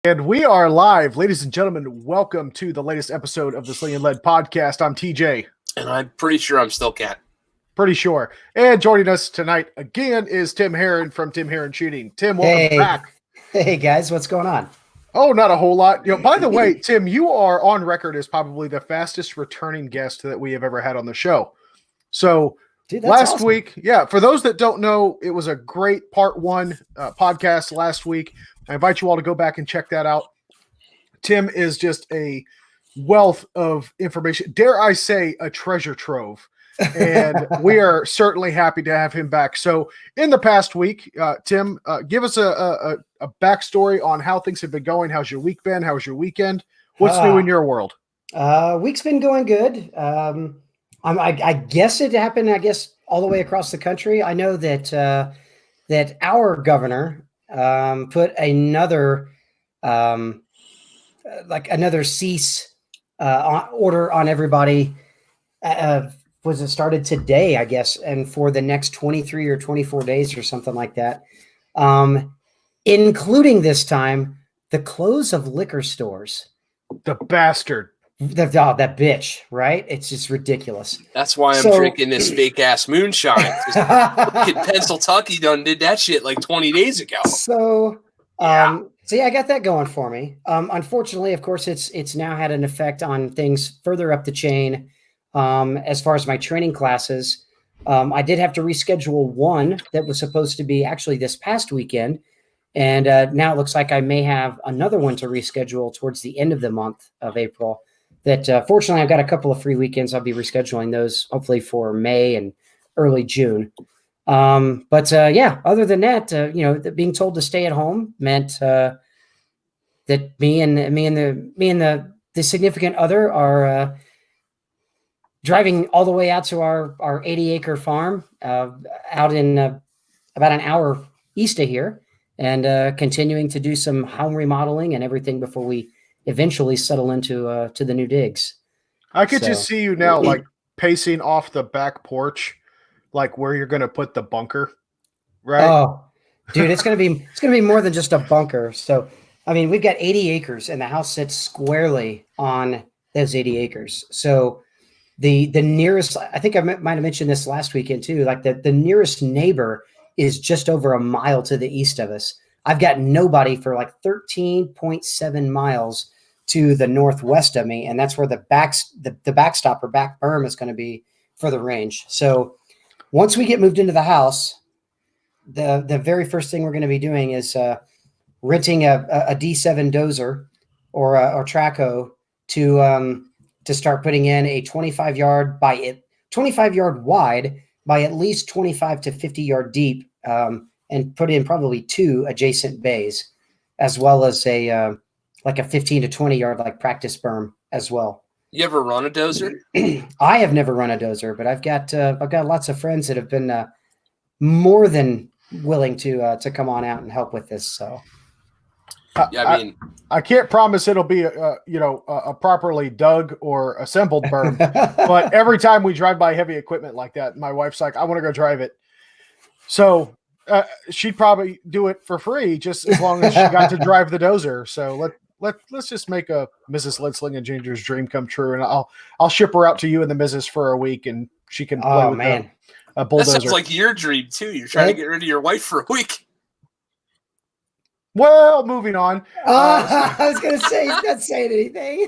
And we are live, ladies and gentlemen. Welcome to the latest episode of the Sling'N podcast. I'm TJ. And I'm pretty sure I'm still Cat. Pretty sure. And joining us tonight again is Tim Herron from Tim Herron Shooting. Tim, welcome back. Hey guys, what's going on? Oh, not a whole lot. By the way, Tim, you are on record as probably the fastest returning guest that we have ever had on the show. So Dude, last awesome. week, for those that don't know, it was a great part one podcast last week. I invite you all to go back and check that out. Tim is just a wealth of information. Dare I say a treasure trove. And we are certainly happy to have him back. So in the past week, Tim, give us a backstory on how things have been going. How's your week been? How's your weekend? What's new in your world? Week's been going good. I guess it happened, all the way across the country. I know that that our governor put another another cease order on everybody. Was it started today, I guess, and for the next 23 or 24 days or something like that, including this time the close of liquor stores. The bastard. That bitch, right? It's just ridiculous. That's why I'm drinking this fake ass moonshine. Pennsylvania done did that shit like 20 days ago. So I got that going for me. Unfortunately, of course, it's now had an effect on things further up the chain. As far as my training classes, I did have to reschedule one that was supposed to be actually this past weekend. And now it looks like I may have another one to reschedule towards the end of the month of April. That fortunately, I've got a couple of free weekends. I'll be rescheduling those hopefully for May and early June. Other than that, being told to stay at home meant that me and the significant other are driving all the way out to our 80-acre farm out in about an hour east of here, and continuing to do some home remodeling and everything before we eventually settle into to the new digs. I could just see you now, like pacing off the back porch, like where you're going to put the bunker, right? Oh, dude, it's gonna be more than just a bunker. So, I mean, we've got 80 acres, and the house sits squarely on those 80 acres. So, the nearest, I think I might have mentioned this last weekend too. Like the nearest neighbor is just over a mile to the east of us. I've got nobody for like 13.7 miles to the northwest of me, and that's where the backstop or back berm is going to be for the range. So once we get moved into the house, the very first thing we're going to be doing is renting a D7 dozer or trackhoe to start putting in a 25 yard wide by at least 25 to 50 yard deep, and put in probably two adjacent bays, as well as a 15 to 20 yard like practice berm as well. You ever run a dozer? I have never run a dozer, but I've got lots of friends that have been more than willing to come on out and help with this. So, I can't promise it'll be a properly dug or assembled berm, but every time we drive by heavy equipment like that, my wife's like, "I want to go drive it." So she'd probably do it for free, just as long as she got to drive the dozer. So let's just make a Mrs. Sling'N Ginger's dream come true, and I'll ship her out to you and the missus for a week, and she can play with a bulldozer. That sounds like your dream too. You're trying to get rid of your wife for a week. Well, moving on. I was going to say, he's not saying anything.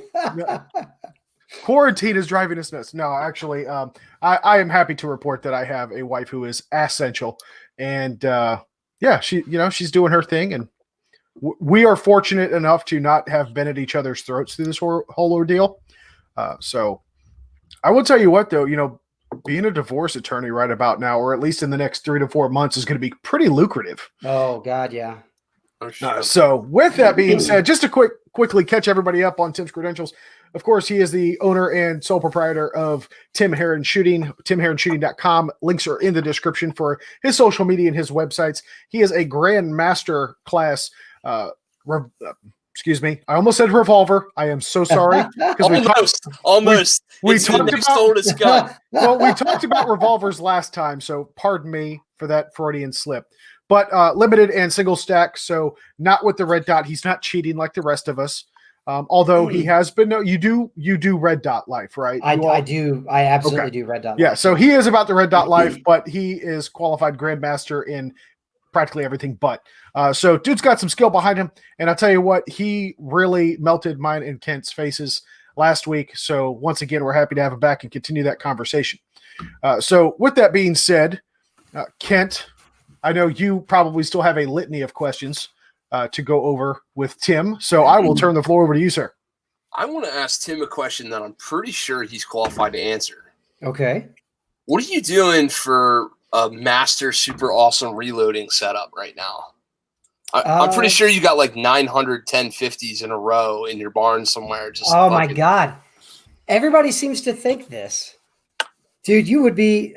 Quarantine is driving us nuts. No, actually, I am happy to report that I have a wife who is essential, and she's doing her thing, and we are fortunate enough to not have been at each other's throats through this whole ordeal. So I will tell you what, though, being a divorce attorney right about now, or at least in the next 3 to 4 months, is going to be pretty lucrative. Oh God, yeah. So with that being said, just to quickly catch everybody up on Tim's credentials. Of course, he is the owner and sole proprietor of Tim Herron Shooting, timherronshooting.com. Links are in the description for his social media and his websites. He is a Grand Master class. Excuse me. I almost said revolver. I am so sorry. Almost. We talked about revolvers last time, so pardon me for that Freudian slip. but limited and single stack. So not with the red dot. He's not cheating like the rest of us. Although he has been, you do red dot life, right? I do. I absolutely do red dot life. Yeah. So he is about the red dot life, but he is qualified grandmaster in practically everything but. So dude's got some skill behind him. And I'll tell you what, he really melted mine and Kent's faces last week. So once again, we're happy to have him back and continue that conversation. So with that being said, Kent, I know you probably still have a litany of questions to go over with Tim. So I will turn the floor over to you, sir. I want to ask Tim a question that I'm pretty sure he's qualified to answer. Okay. What are you doing for a master super awesome reloading setup right now? I'm pretty sure you got like 900 1050s in a row in your barn somewhere. Just my God. Everybody seems to think this. Dude, you would be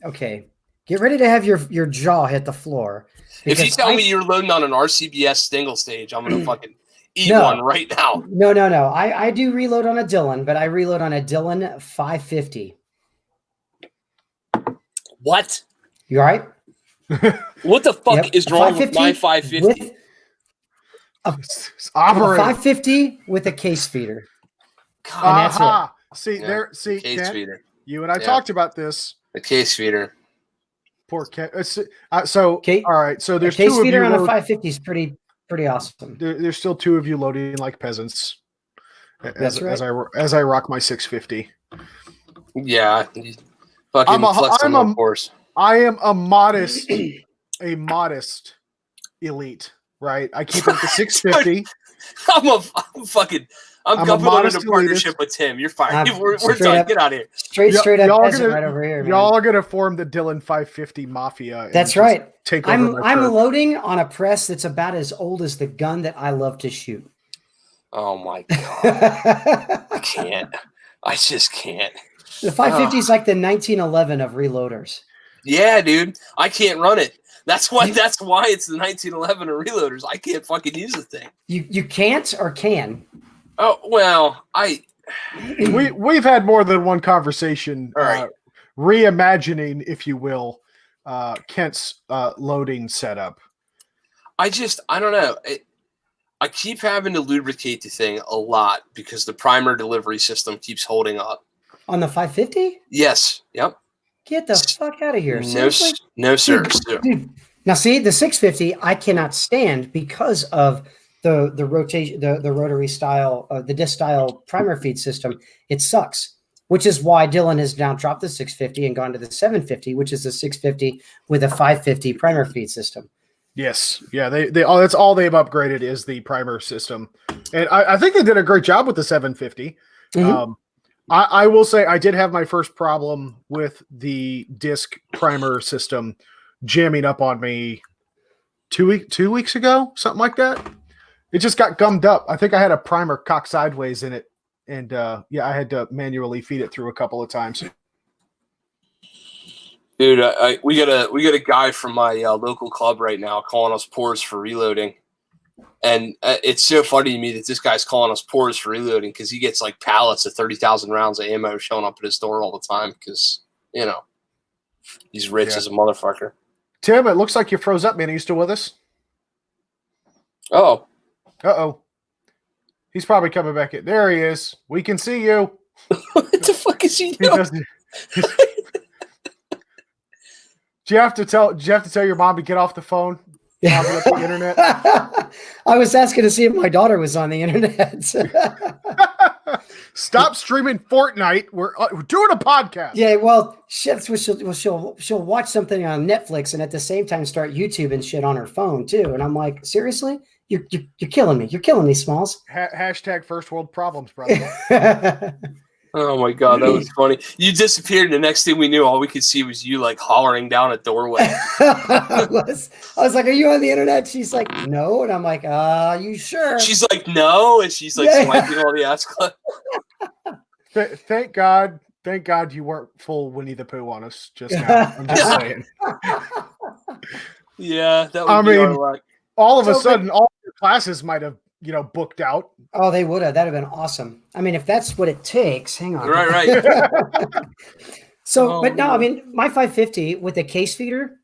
okay. Get ready to have your jaw hit the floor. If you tell me you're loading on an RCBS single stage, I'm gonna fucking eat one right now. No. I do reload on a Dillon, but I reload on a Dillon 550. What? You all right? What the fuck is wrong with my 550? A 550 with a case feeder. God, and that's it. See, case Kent, feeder. You and I talked about this. The case feeder. Poor Kent. All right. So there's case two of feeder you on a 550 is pretty awesome. There's still two of you loading like peasants. That's right. As I rock my 650. Yeah. Fucking I am a modest elite, right? I keep it at the 650. I'm coming into partnership with Tim. You're fired. We're done. Get out of here. Straight up peasant right over here, man. Y'all are gonna form the Dillon 550 mafia. That's right. Take over I'm loading on a press that's about as old as the gun that I love to shoot. Oh my God. I can't. I just can't. The 550 is like the 1911 of reloaders. Yeah, dude. I can't run it. That's why it's the 1911 of reloaders. I can't fucking use the thing. You can't or can? Oh, well, we've had more than one conversation, all right. Reimagining, if you will, Kent's loading setup. I don't know. I keep having to lubricate the thing a lot because the primer delivery system keeps holding up. On the 550? Yes. Yep. Get the fuck out of here. No, sir. Dude. Now, see, the 650 I cannot stand because of the rotation, the rotary style, the disc style primer feed system. It sucks, which is why Dillon has now dropped the 650 and gone to the 750, which is the 650 with a 550 primer feed system. Yes. Yeah. That's all they've upgraded is the primer system. And I think they did a great job with the 750. Mm-hmm. I will say I did have my first problem with the disc primer system jamming up on me 2 weeks ago, something like that. It just got gummed up. I think I had a primer cocked sideways in it. And I had to manually feed it through a couple of times. Dude, we got a guy from my local club right now calling us pores for reloading. And it's so funny to me that this guy's calling us pores for reloading because he gets like pallets of 30,000 rounds of ammo showing up at his door all the time because, he's rich as a motherfucker. Tim, it looks like you froze up, man. Are you still with us? Oh. Uh-oh. He's probably coming back in. There he is. We can see you. What the fuck is he doing? Do you have to tell your mom to get off the phone? The internet? I was asking to see if my daughter was on the internet. Stop streaming Fortnite. We're doing a podcast. Yeah, well, she'll watch something on Netflix and at the same time start YouTube and shit on her phone too. And I'm like, seriously? You're killing me. You're killing me, Smalls. Hashtag first world problems, brother. Oh my God, that was funny. You disappeared, and the next thing we knew, all we could see was you like hollering down a doorway. I was like, "Are you on the internet?" She's like, "No," and I'm like, you sure?" She's like, "No," and she's like swiping all the ass clips. Thank God you weren't full Winnie the Pooh on us just now. I'm just saying. Yeah, that would be our luck. All of a sudden, all your classes might have, booked out. Oh, they would have. That'd have been awesome. I mean, if that's what it takes, hang on. Right. So, but no, I mean, my 550 with a case feeder,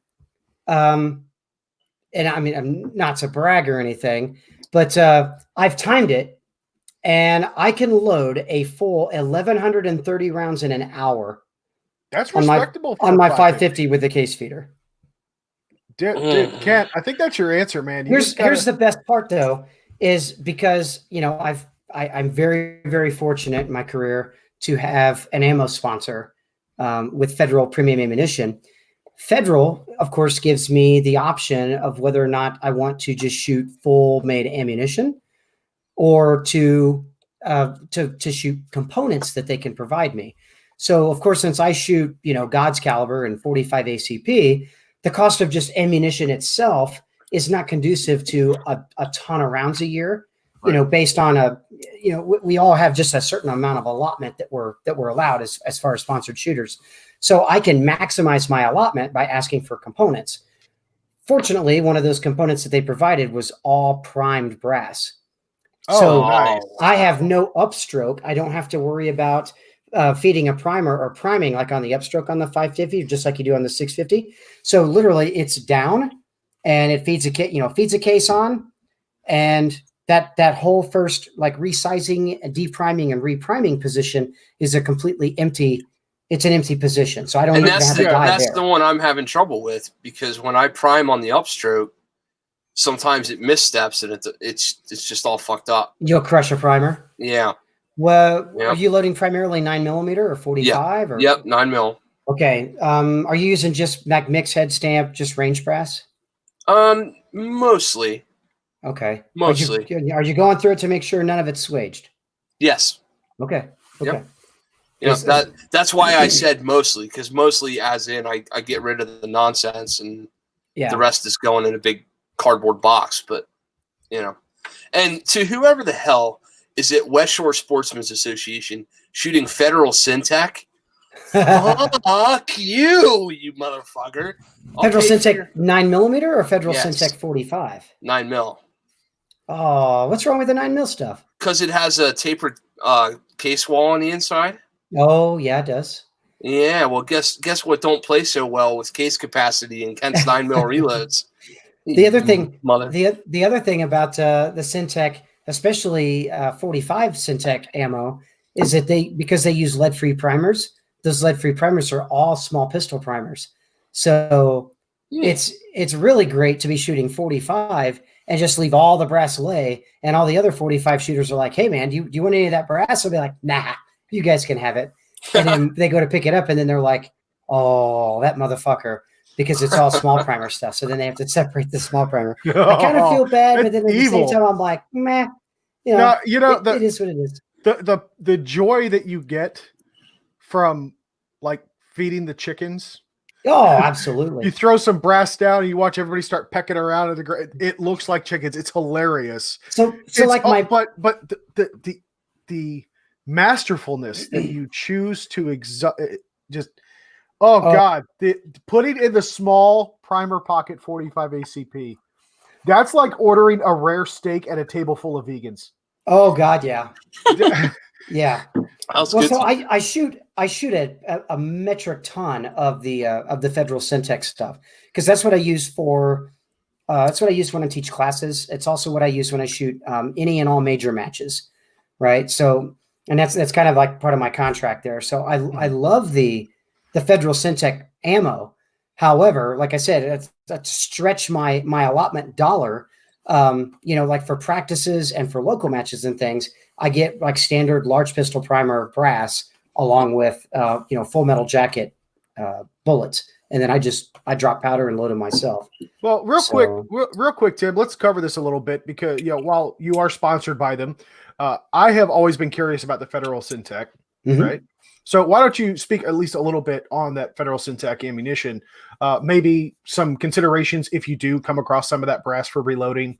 and I mean, I'm not to brag or anything, but I've timed it, and I can load a full 1,130 rounds in an hour. That's on my respectable on my 550 with the case feeder. Dude, Kent, I think that's your answer, man. Here's the best part, though, is because I'm very, very fortunate in my career to have an ammo sponsor with Federal Premium Ammunition. Federal, of course, gives me the option of whether or not I want to just shoot full made ammunition or to shoot components that they can provide me. So, of course, since I shoot, God's caliber and 45 ACP, the cost of just ammunition itself is not conducive to a ton of rounds a year. Right. Based on we all have just a certain amount of allotment that we're allowed as far as sponsored shooters. So I can maximize my allotment by asking for components. Fortunately, one of those components that they provided was all primed brass. So nice. I have no upstroke. I don't have to worry about feeding a primer or priming like on the upstroke on the 550, just like you do on the 650. So literally it's down and it feeds feeds a case on, and that whole first like resizing, depriming, and repriming position is a completely empty. It's an empty position. So I don't even have to die there. That's the one I'm having trouble with, because when I prime on the upstroke, sometimes it missteps and it's just all fucked up. You'll crush a primer. Yeah. Well, Are you loading primarily 9mm or 45? Yep, 9mm. Okay. Are you using just mix head stamp, just range brass? Mostly. Okay. Mostly. Are you going through it to make sure none of it's swaged? Yes. Okay. Yep. That's why I said mostly, because mostly as in I get rid of the nonsense and the rest is going in a big cardboard box. But, and to whoever the hell is it, West Shore Sportsmen's Association shooting Federal Syntech? Fuck you motherfucker. Federal Syntech 9mm or Federal Syntech 45? 9mm. Oh, what's wrong with the 9mm stuff? Because it has a tapered case wall on the inside. Oh, yeah, it does. Yeah, well, guess what don't play so well with case capacity and Kent's 9mm reloads. The other thing, the other thing about the Syntech, especially 45 Syntech ammo, is that because they use lead-free primers, those lead-free primers are all small pistol primers. So it's really great to be shooting 45 and just leave all the brass lay, and all the other 45 shooters are like, hey, man, do you want any of that brass? I'll be like, nah, you guys can have it. And then they go to pick it up, and then they're like, oh, that motherfucker, because it's all small primer stuff. So then they have to separate the small primer. I kind of feel bad, but then at the same time, I'm like, meh. It is what it is. The joy that you get from like feeding the chickens. Oh, absolutely. You throw some brass down and you watch everybody start pecking around at the ground. It looks like chickens. It's hilarious. But the masterfulness that you choose to God, putting in the small primer pocket 45 ACP. That's like ordering a rare steak at a table full of vegans. Oh God, yeah. Yeah. So I shoot a metric ton of the Federal Syntech stuff, because that's what I use for. That's what I use when I teach classes. It's also what I use when I shoot any and all major matches, right? So, and that's kind of like part of my contract there. So I love the Federal Syntech ammo. However, like I said, that's stretch my allotment dollar. Like for practices and for local matches and things, I get like standard large pistol primer brass along with, full metal jacket bullets. And then I drop powder and load them myself. Well, real quick, Tim, let's cover this a little bit because, while you are sponsored by them, I have always been curious about the Federal Syntech, right? So why don't you speak at least a little bit on that Federal Syntech ammunition? Maybe some considerations if you do come across some of that brass for reloading.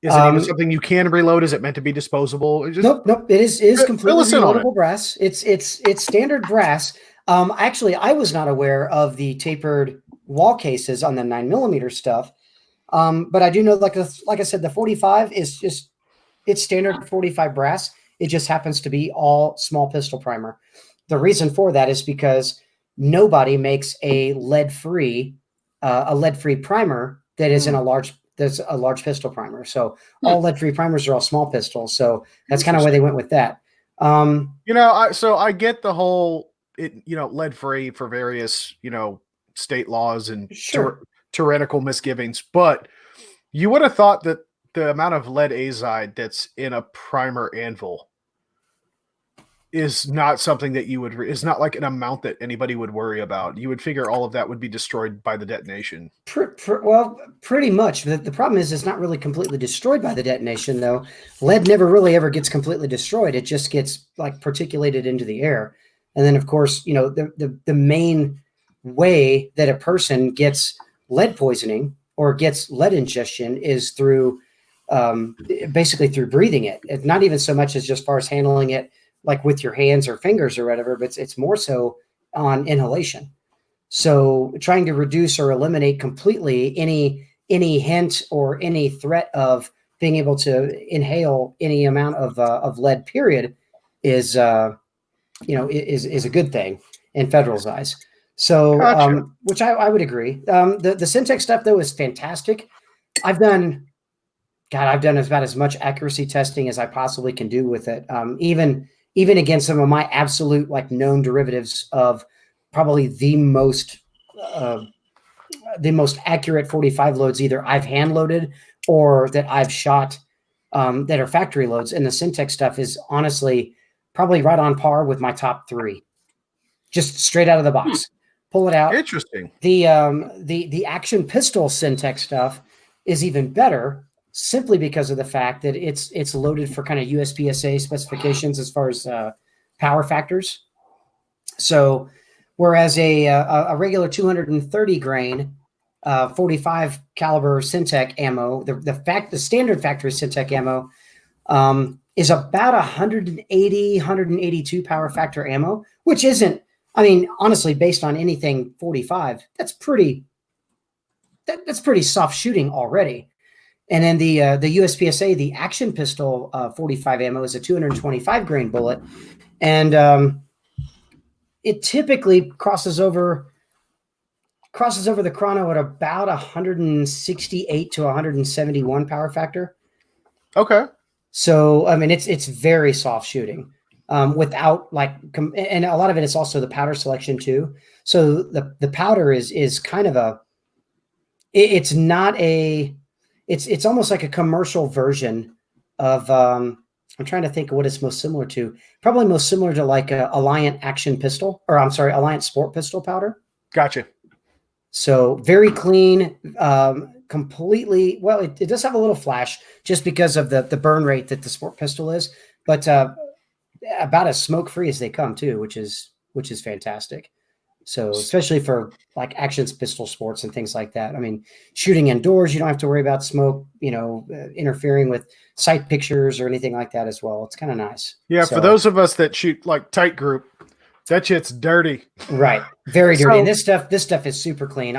Is it even something you can reload? Is it meant to be disposable? Nope. It is completely reloadable brass. It's standard brass. Actually, I was not aware of the tapered wall cases on the 9mm stuff. But I do know, like I said, the 45 it's standard 45 brass. It just happens to be all small pistol primer. The reason for that is because nobody makes a lead-free primer that isn't that's a large pistol primer. So all lead-free primers are all small pistols. So that's kind of why they went with that. I get the whole lead-free for various state laws and tyrannical misgivings, but you would have thought that the amount of lead azide that's in a primer anvil is not something that is not like an amount that anybody would worry about. You would figure all of that would be destroyed by the detonation. Well, pretty much. The problem is it's not really completely destroyed by the detonation, though. Lead never really ever gets completely destroyed. It just gets like particulated into the air. And then, of course, the main way that a person gets lead poisoning or gets lead ingestion is through basically through breathing it. It's not even so much as just far as handling it like with your hands or fingers or whatever, but it's more so on inhalation. So trying to reduce or eliminate completely any hint or any threat of being able to inhale any amount of lead, period, is a good thing in federal's eyes. So, Gotcha. Which I would agree. The Syntex stuff though is fantastic. I've done about as much accuracy testing as I possibly can do with it. Even against some of my absolute like known derivatives of probably the most accurate 45 loads either I've hand loaded or that I've shot that are factory loads. And the Syntex stuff is honestly probably right on par with my top 3, just straight out of the box. Pull it out. Interesting. The action pistol Syntex stuff is even better, simply because of the fact that it's loaded for kind of USPSA specifications as far as power factors. So whereas a regular 230 grain 45 caliber Syntec ammo, the standard factory Syntec ammo is about 180, 182 power factor ammo, which isn't, I mean, honestly, based on anything 45, that's pretty soft shooting already. And then the USPSA, the action pistol 45 ammo is a 225 grain bullet. And it typically crosses over the chrono at about 168 to 171 power factor. Okay. So, I mean, it's very soft shooting without and a lot of it is also the powder selection too. So the powder is kind of it's almost like a commercial version of, I'm trying to think of what it's most similar to. Probably most similar to like a Alliant action pistol, or I'm sorry, Alliant sport pistol powder. Gotcha. So very clean, completely. Well, it does have a little flash just because of the burn rate that the sport pistol is, but about as smoke free as they come too, which is fantastic. So especially for like action pistol sports and things like that. I mean, shooting indoors, you don't have to worry about smoke, interfering with sight pictures or anything like that as well. It's kind of nice. Yeah. So, for those of us that shoot like tight group, that shit's dirty. Right. Very dirty. And this stuff is super clean.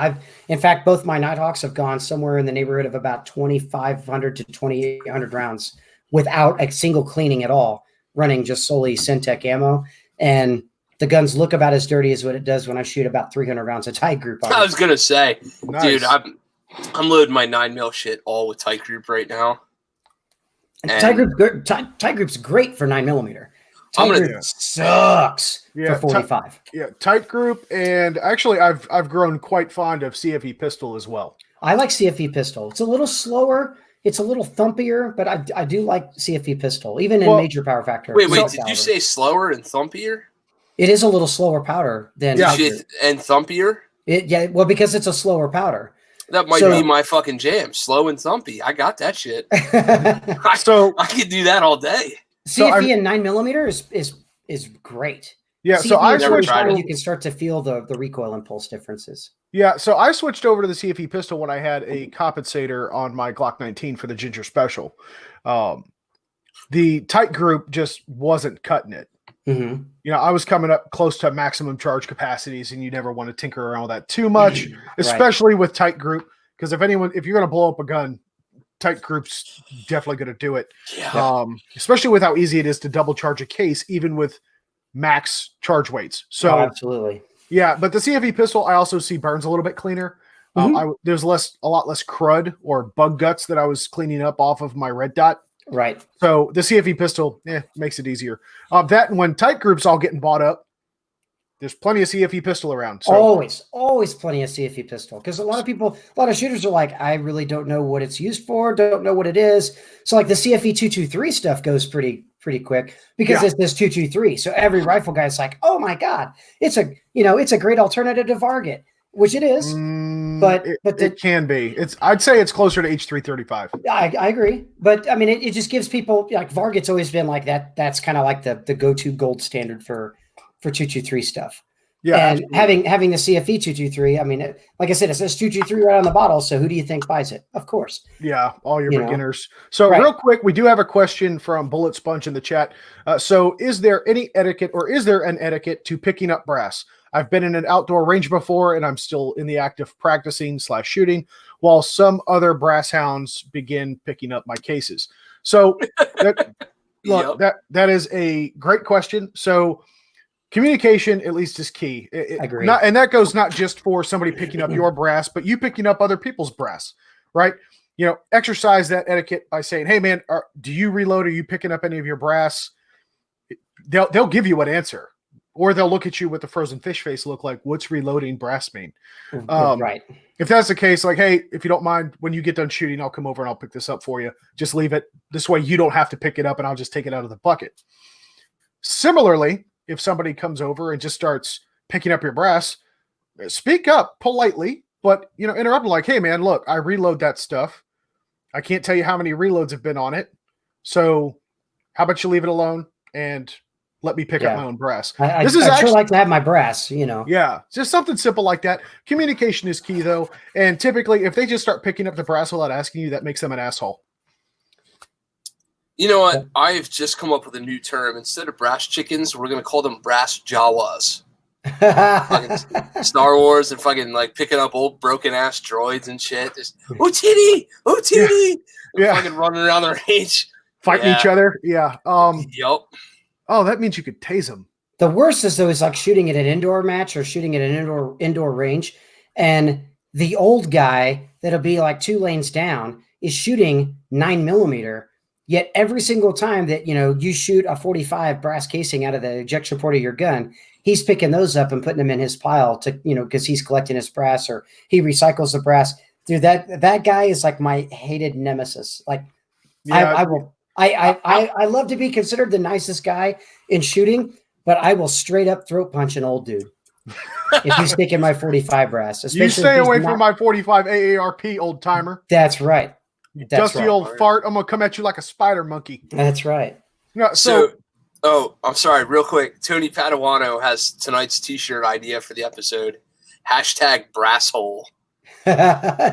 In fact, both my Nighthawks have gone somewhere in the neighborhood of about 2,500 to 2,800 rounds without a single cleaning at all, running just solely Syntec ammo. And the guns look about as dirty as what it does when I shoot about 300 rounds of tight group on it. I was gonna say, nice. Dude, I'm loading my 9mm shit all with tight group right now. And tight group's great for 9mm. Tight group sucks for 45. Tight group, and actually, I've grown quite fond of CFE pistol as well. I like CFE pistol. It's a little slower. It's a little thumpier, but I do like CFE pistol, even in major power factor. Wait, did you say slower and thumpier? It is a little slower powder than and thumpier. Well, because it's a slower powder. That might be my fucking jam. Slow and thumpy. I got that shit. I could do that all day. CFE and 9mm is great. Yeah, CFE so I switched. You can start to feel the recoil impulse differences. Yeah, so I switched over to the CFE pistol when I had a compensator on my Glock 19 for the Ginger Special. The tight group just wasn't cutting it. Mm-hmm. I was coming up close to maximum charge capacities, and you never want to tinker around with that too much, especially with tight group. Because if you're going to blow up a gun, tight group's definitely going to do it. Yeah. Especially with how easy it is to double charge a case, even with max charge weights. So absolutely. Yeah, but the CFE pistol, I also see burns a little bit cleaner. There's a lot less crud or bug guts that I was cleaning up off of my red dot. Right. So the CFE pistol makes it easier. That and when tight groups all getting bought up, there's plenty of CFE pistol around. So. Always plenty of CFE pistol, because a lot of shooters are like, I really don't know what it's used for, don't know what it is. So like the CFE 223 stuff goes pretty quick because it's this 223. So every rifle guy's like, oh my God, it's a great alternative to Varget, which it is. But it can be. I'd say it's closer to H335. I agree. But I mean, it just gives people, like, Varget's always been like that. That's kind of like the go-to gold standard for 223 stuff. Yeah. And absolutely. having the CFE 223, I mean, like I said, it says 223 right on the bottle. So who do you think buys it? Of course. Yeah, all your beginners. So real quick, we do have a question from Bullet Sponge in the chat. So is there any etiquette, or is there an etiquette to picking up brass? I've been in an outdoor range before, and I'm still in the act of practicing / shooting, while some other brass hounds begin picking up my cases. So that is a great question. So communication, at least, is key. Agree. And that goes not just for somebody picking up your brass, but you picking up other people's brass, right? Exercise that etiquette by saying, hey, man, do you reload? Are you picking up any of your brass? They'll give you an answer. Or they'll look at you with the frozen fish face look like, what's reloading brass mean? Right. If that's the case, like, hey, if you don't mind, when you get done shooting, I'll come over and I'll pick this up for you. Just leave it. This way you don't have to pick it up, and I'll just take it out of the bucket. Similarly, if somebody comes over and just starts picking up your brass, speak up politely, but, interrupt them like, hey, man, look, I reload that stuff. I can't tell you how many reloads have been on it. So how about you leave it alone and let me pick up my own brass. I'd sure like to have my brass, Yeah, just something simple like that. Communication is key, though. And typically, if they just start picking up the brass without asking you, that makes them an asshole. You know what? I've just come up with a new term. Instead of brass chickens, we're going to call them brass Jawas. Fucking Star Wars and fucking like picking up old broken ass droids and shit. Just, OTD! Yeah. Fucking running around the range. Fighting each other. Yeah. Yep. Oh, that means you could tase them. The worst is, though, is like shooting at an indoor match or shooting at an indoor range, and the old guy that'll be like 2 lanes down is shooting 9mm. Yet every single time that you shoot a 45 brass casing out of the ejection port of your gun, he's picking those up and putting them in his pile to because he's collecting his brass, or he recycles the brass. Dude, that guy is like my hated nemesis. Like, I love to be considered the nicest guy in shooting, but I will straight up throat punch an old dude if he's taking my 45 brass. You stay away from my 45 AARP, old timer. That's right. Dusty old fart. I'm gonna come at you like a spider monkey. That's right. No, I'm sorry, real quick. Tony Padawano has tonight's t-shirt idea for the episode. #brasshole.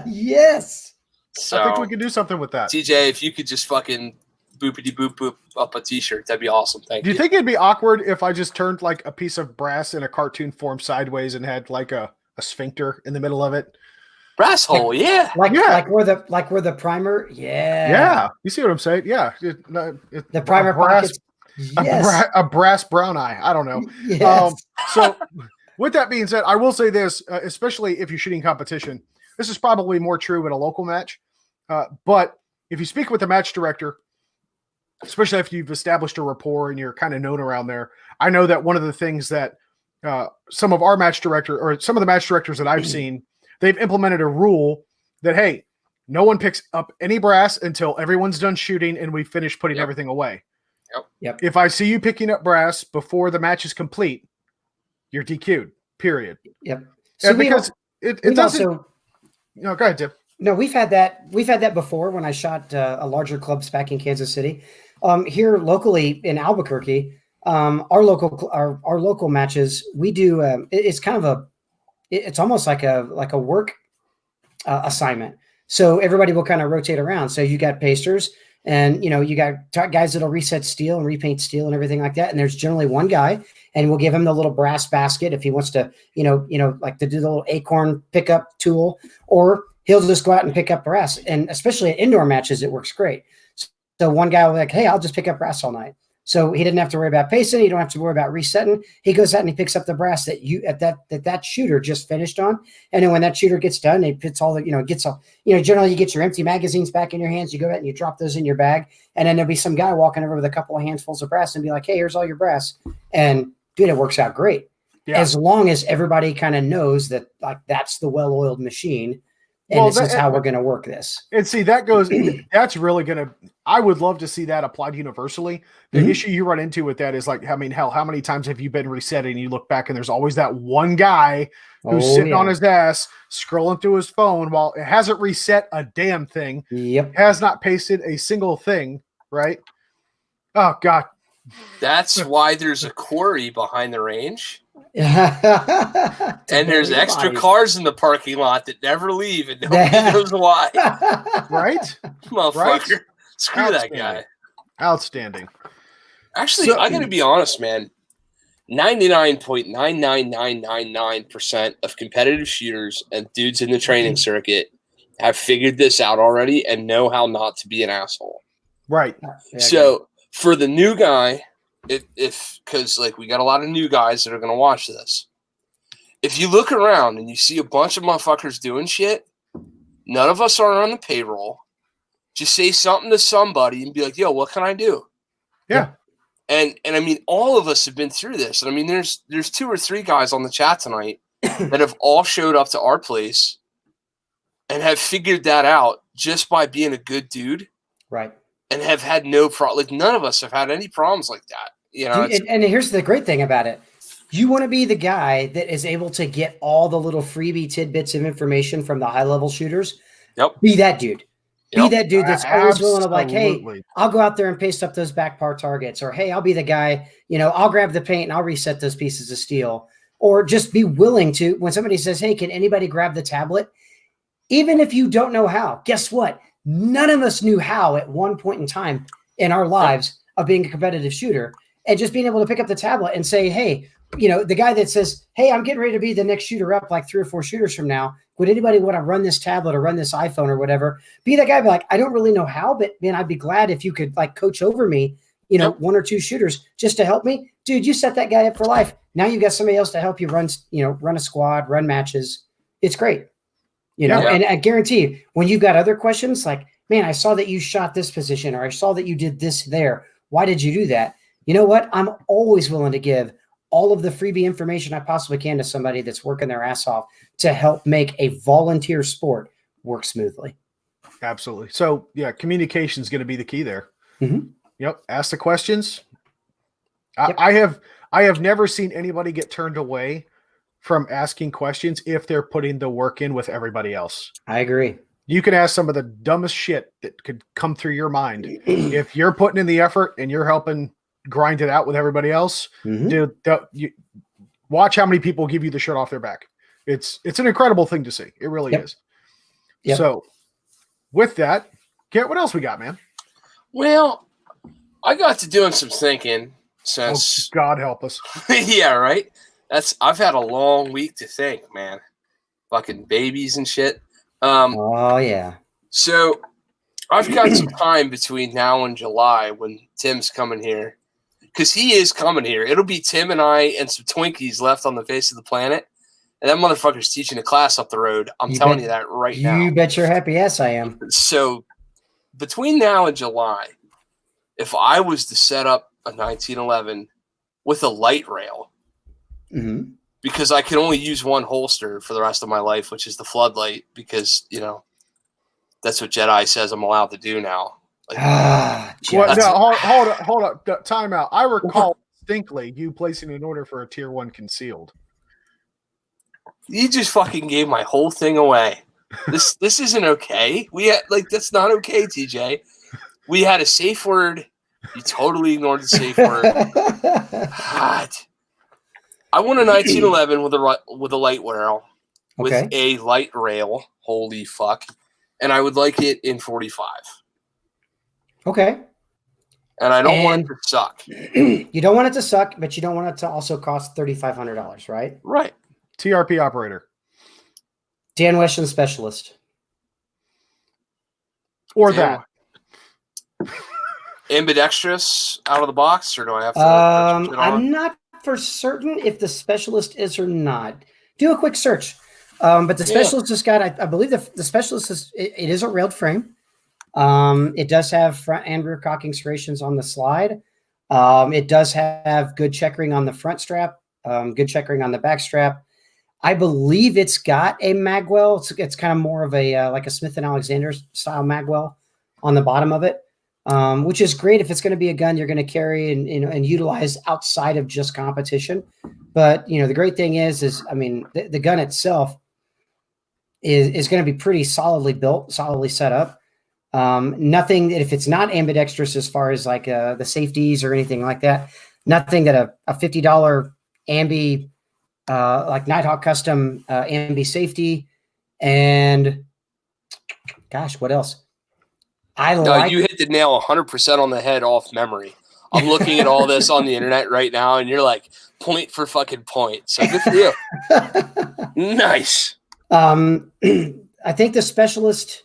Yes. So I think we can do something with that. TJ, if you could just fucking boopity boop up a t-shirt, that'd be awesome. Thank you. Do you think it'd be awkward if I just turned like a piece of brass in a cartoon form sideways and had like a sphincter in the middle of it? Brass hole, like where the primer, yeah. You see what I'm saying? Yeah, the primer pockets. Yes. A brass brown eye. I don't know. Yes. So, with that being said, I will say this, especially if you're shooting competition. This is probably more true in a local match, but if you speak with the match director, especially if you've established a rapport and you're kind of known around there, I know that one of the things that some of the match directors that I've seen, they've implemented a rule that, hey, no one picks up any brass until everyone's done shooting and we finish putting everything away. Yep. If I see you picking up brass before the match is complete, you're DQ'd, period. Yep. So because it doesn't. Also, no, go ahead, Tim. No, we've had that before when I shot a larger clubs back in Kansas City. Here locally in Albuquerque, our local matches, we do. It's kind of it's almost like a work assignment. So everybody will kind of rotate around. So you got pasters, and you got guys that'll reset steel and repaint steel and everything like that. And there's generally one guy, and we'll give him the little brass basket if he wants to, like to do the little acorn pickup tool, or he'll just go out and pick up brass. And especially at indoor matches, it works great. So one guy will be like, hey, I'll just pick up brass all night. So he didn't have to worry about pacing. You don't have to worry about resetting. He goes out and he picks up the brass that shooter just finished on. And then when that shooter gets done, it puts all the, generally you get your empty magazines back in your hands. You go out and you drop those in your bag. And then there'll be some guy walking over with a couple of handfuls of brass and be like, hey, here's all your brass. And dude, it works out great. Yeah. As long as everybody kind of knows that like that's the well-oiled machine. And this is how we're going to work this. And see, that's really going to, I would love to see that applied universally. The issue you run into with that is like, I mean, hell, how many times have you been resetting and you look back and there's always that one guy who's sitting on his ass, scrolling through his phone while it hasn't reset a damn thing. Yep. Has not pasted a single thing, right? Oh, God. That's why there's a quarry behind the range. And there's extra cars in the parking lot that never leave and nobody knows why. Right? Motherfucker. Right? Screw that guy. Outstanding. Actually, I gotta be honest, man. 99.99999% of competitive shooters and dudes in the training circuit have figured this out already and know how not to be an asshole. Right. So for the new guy, because like we got a lot of new guys that are going to watch this. If you look around and you see a bunch of motherfuckers doing shit, none of us are on the payroll. Just say something to somebody and be like, yo, what can I do? Yeah. And I mean, all of us have been through this. And I mean, there's 2 or 3 guys on the chat tonight that have all showed up to our place and have figured that out just by being a good dude. Right. And have had no problem. Like none of us have had any problems like that. You know. And here's the great thing about it: you want to be the guy that is able to get all the little freebie tidbits of information from the high level shooters. Yep. Be that dude. Be that dude that's always willing to like, hey, I'll go out there and paste up those back par targets, or hey, I'll be the guy. I'll grab the paint and I'll reset those pieces of steel, or just be willing to when somebody says, hey, can anybody grab the tablet? Even if you don't know how, guess what? None of us knew how at one point in time in our lives of being a competitive shooter, and just being able to pick up the tablet and say, hey, the guy that says, hey, I'm getting ready to be the next shooter up like 3 or 4 shooters from now. Would anybody want to run this tablet or run this iPhone or whatever? Be that guy, be like, I don't really know how, but man, I'd be glad if you could like coach over me, 1 or 2 shooters just to help me. Dude, you set that guy up for life. Now you've got somebody else to help you run a squad, run matches. It's great. And I guarantee you, when you've got other questions like, man, I saw that you shot this position, or I saw that you did this there. Why did you do that? You know what? I'm always willing to give all of the freebie information I possibly can to somebody that's working their ass off to help make a volunteer sport work smoothly. Absolutely. So yeah, communication is going to be the key there. Mm-hmm. Yep. Ask the questions. Yep. I have never seen anybody get turned away from asking questions if they're putting the work in with everybody else. I agree. You can ask some of the dumbest shit that could come through your mind. If you're putting in the effort and you're helping grind it out with everybody else, dude, you watch how many people give you the shirt off their back. It's an incredible thing to see. It really is. Yep. So with that, Garrett, what else we got, man? Well, I got to doing some thinking since God help us. Yeah, right. I've had a long week to think, man. Fucking babies and shit. Oh yeah. So I've got some time between now and July when Tim's coming here, because he is coming here. It'll be Tim and I and some Twinkies left on the face of the planet, and that motherfucker's teaching a class up the road. I'm telling you that right now. You bet your happy ass I am. So between now and July, if I was to set up a 1911 with a light rail, because I can only use one holster for the rest of my life, which is the floodlight, because, that's what Jedi says I'm allowed to do now. Like, hold up. Time out. I recall distinctly you placing an order for a tier 1 concealed. You just fucking gave my whole thing away. This isn't okay. That's not okay, TJ. We had a safe word. You totally ignored the safe word. God. I want a 1911 with a light rail, with a light rail. Holy fuck. And I would like it in 45. Okay. And I don't want it to suck. You don't want it to suck, but you don't want it to also cost $3,500, right? Right. TRP operator. Dan Weston specialist. Or that. ambidextrous out of the box, or do I have to? I'm not for certain if the specialist is or not. Do a quick search. But the specialist has got, I believe the specialist it is a railed frame. It does have front and rear cocking serrations on the slide. It does have good checkering on the front strap, good checkering on the back strap. I believe it's got a magwell. It's kind of more of a like a Smith & Alexander style magwell on the bottom of it, which is great if it's going to be a gun you're going to carry and utilize outside of just competition. But the great thing is I mean the gun itself is going to be pretty solidly built, solidly set up. Nothing if it's not ambidextrous as far as like the safeties or anything like that. Nothing that a $50 ambi like Nighthawk custom ambi safety, and gosh, what else? You hit the nail 100% on the head off memory. I'm looking at all this on the internet right now, and you're like point for fucking point. So good for you. Nice. I think the specialist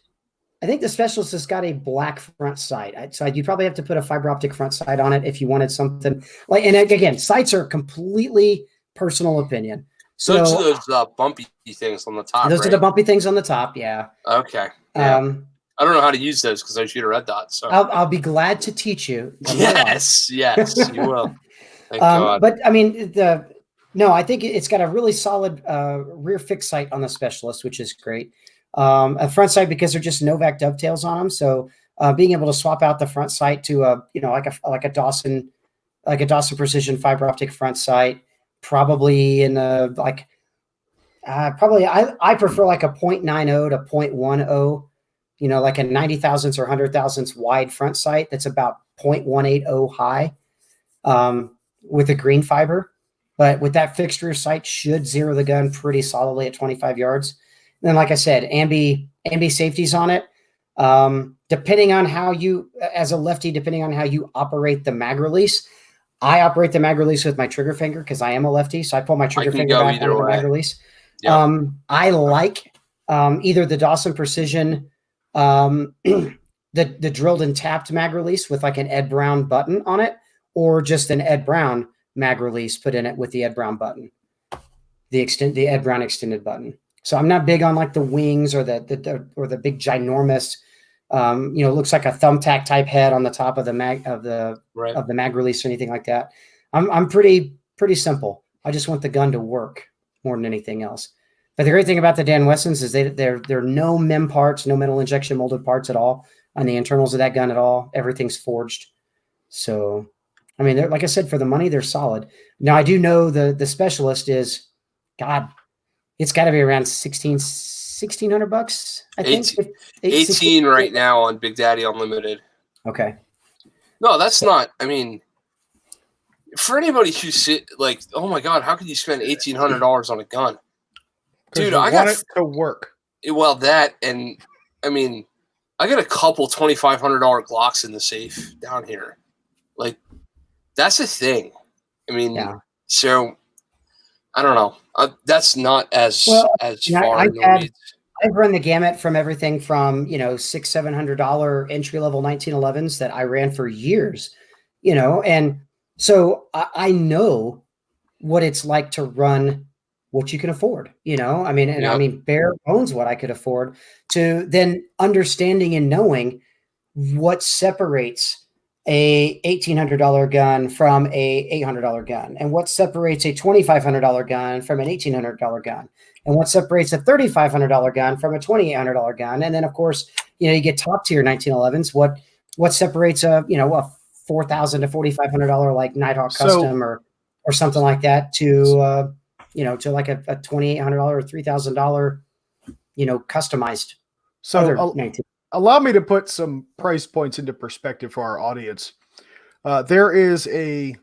has got a black front sight. So you'd probably have to put a fiber optic front sight on it if you wanted something like. And again, sights are completely personal opinion. So those bumpy things on the top. Those are the bumpy things on the top. Yeah. Okay. Yeah. I don't know how to use those because I shoot a red dot. So I'll be glad to teach you. Yes, you will. Thank God. But I mean, I think it's got a really solid rear fixed sight on the specialist, which is great. A front sight because they're just Novak dovetails on them. So being able to swap out the front sight to like a Dawson Precision fiber optic front sight, probably in I prefer like a 0.90 to 0.10. Like a 90 thousandths or 100 thousandths wide front sight that's about 0.180 high with a green fiber. But with that fixed rear sight, should zero the gun pretty solidly at 25 yards. And then, like I said, ambi safeties on it. Depending on how you, as a lefty, depending on how you operate the mag release, I operate the mag release with my trigger finger because I am a lefty. So I pull my trigger finger back on the mag release. Yep. I like either the Dawson Precision, the drilled and tapped mag release with like an Ed Brown button on it, or just an Ed Brown mag release put in it with the Ed Brown button, the Ed Brown extended button. So I'm not big on like the wings or the big ginormous, looks like a thumbtack type head on the top of the mag of the mag release or anything like that. I'm pretty simple. I just want the gun to work more than anything else. But the great thing about the Dan Wessons is there are no MEM parts, no metal injection molded parts at all on the internals of that gun at all. Everything's forged. So, I mean, like I said, for the money, they're solid. Now, I do know the specialist is, God, it's got to be around $1,600, I think. 18 right now on Big Daddy Unlimited. Okay. No, that's not, I mean, for anybody who like, oh my God, how could you spend $1,800 on a gun? Dude, I want it to work. Well, that, and I mean, I got a couple $2,500 Glocks in the safe down here. Like, that's a thing. I mean, so I don't know. That's not as far. I've run the gamut from everything from $600-700 entry level 1911s that I ran for years, and so I know what it's like to run what you can afford, I mean, bare bones what I could afford, to then understanding and knowing what separates a $1,800 gun from a $800 gun, and what separates a $2,500 gun from an $1,800 gun, and what separates a $3,500 gun from a $2,800 gun. And then of course, you get top tier 1911s. What separates a $4,000 to $4,500 like Nighthawk custom or something like that to like a $2,800 or $3,000, customized. So allow me to put some price points into perspective for our audience. There is a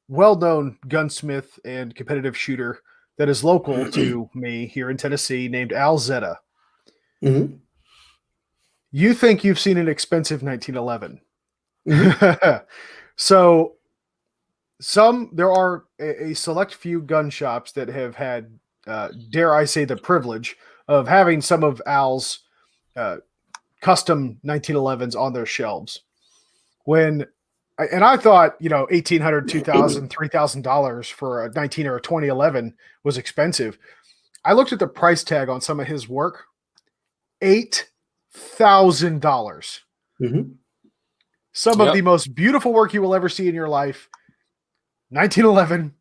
well-known gunsmith and competitive shooter that is local to me here in Tennessee named Al Zetta. Mm-hmm. You think you've seen an expensive 1911. Mm-hmm. So there are a select few gun shops that have had, dare I say, the privilege of having some of Al's custom 1911s on their shelves. When And I thought, $1,800, $2,000, $3,000 for a 19 or a 2011 was expensive. I looked at the price tag on some of his work, $8,000. Mm-hmm. Some of the most beautiful work you will ever see in your life, 1911,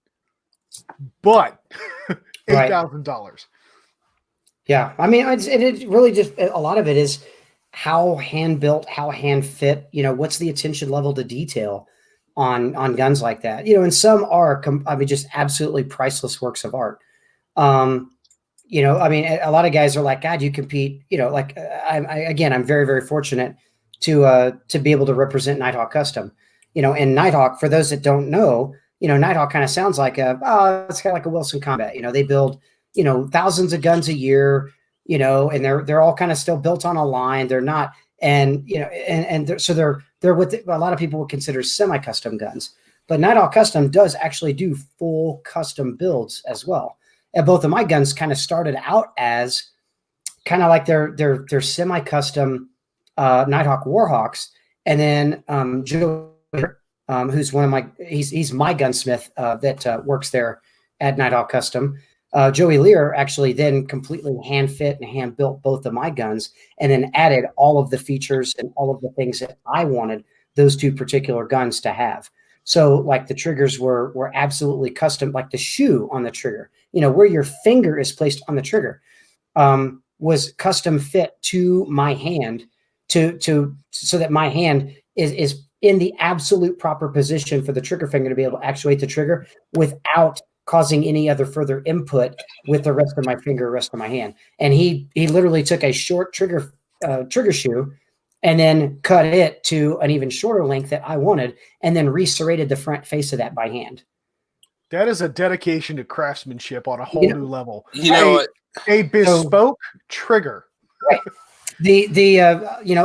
but $8,000. Yeah, I mean, it really just, a lot of it is how hand built, how hand fit. What's the attention level to detail on guns like that? And some are, just absolutely priceless works of art. I mean, a lot of guys are like, God, you compete. I'm very, very fortunate to be able to represent Nighthawk Custom. And Nighthawk, for those that don't know, Nighthawk kind of sounds like it's kind of like a Wilson Combat. They build thousands of guns a year, and they're all kind of still built on a line. They're not, and they're what a lot of people would consider semi-custom guns. But Nighthawk Custom does actually do full custom builds as well. And both of my guns kind of started out as kind of like they're semi-custom Nighthawk Warhawks, and then Joe, who's one of my he's my gunsmith that works there at Nighthawk Custom. Joey Lear actually then completely hand fit and hand built both of my guns, and then added all of the features and all of the things that I wanted those two particular guns to have. So like the triggers were absolutely custom, like the shoe on the trigger, where your finger is placed on the trigger, was custom fit to my hand so that my hand is in the absolute proper position for the trigger finger to be able to actuate the trigger without causing any other further input with the rest of my finger, rest of my hand. And he literally took a short trigger shoe and then cut it to an even shorter length that I wanted, and then reserrated the front face of that by hand. That is a dedication to craftsmanship on a whole new level. A bespoke trigger. Right.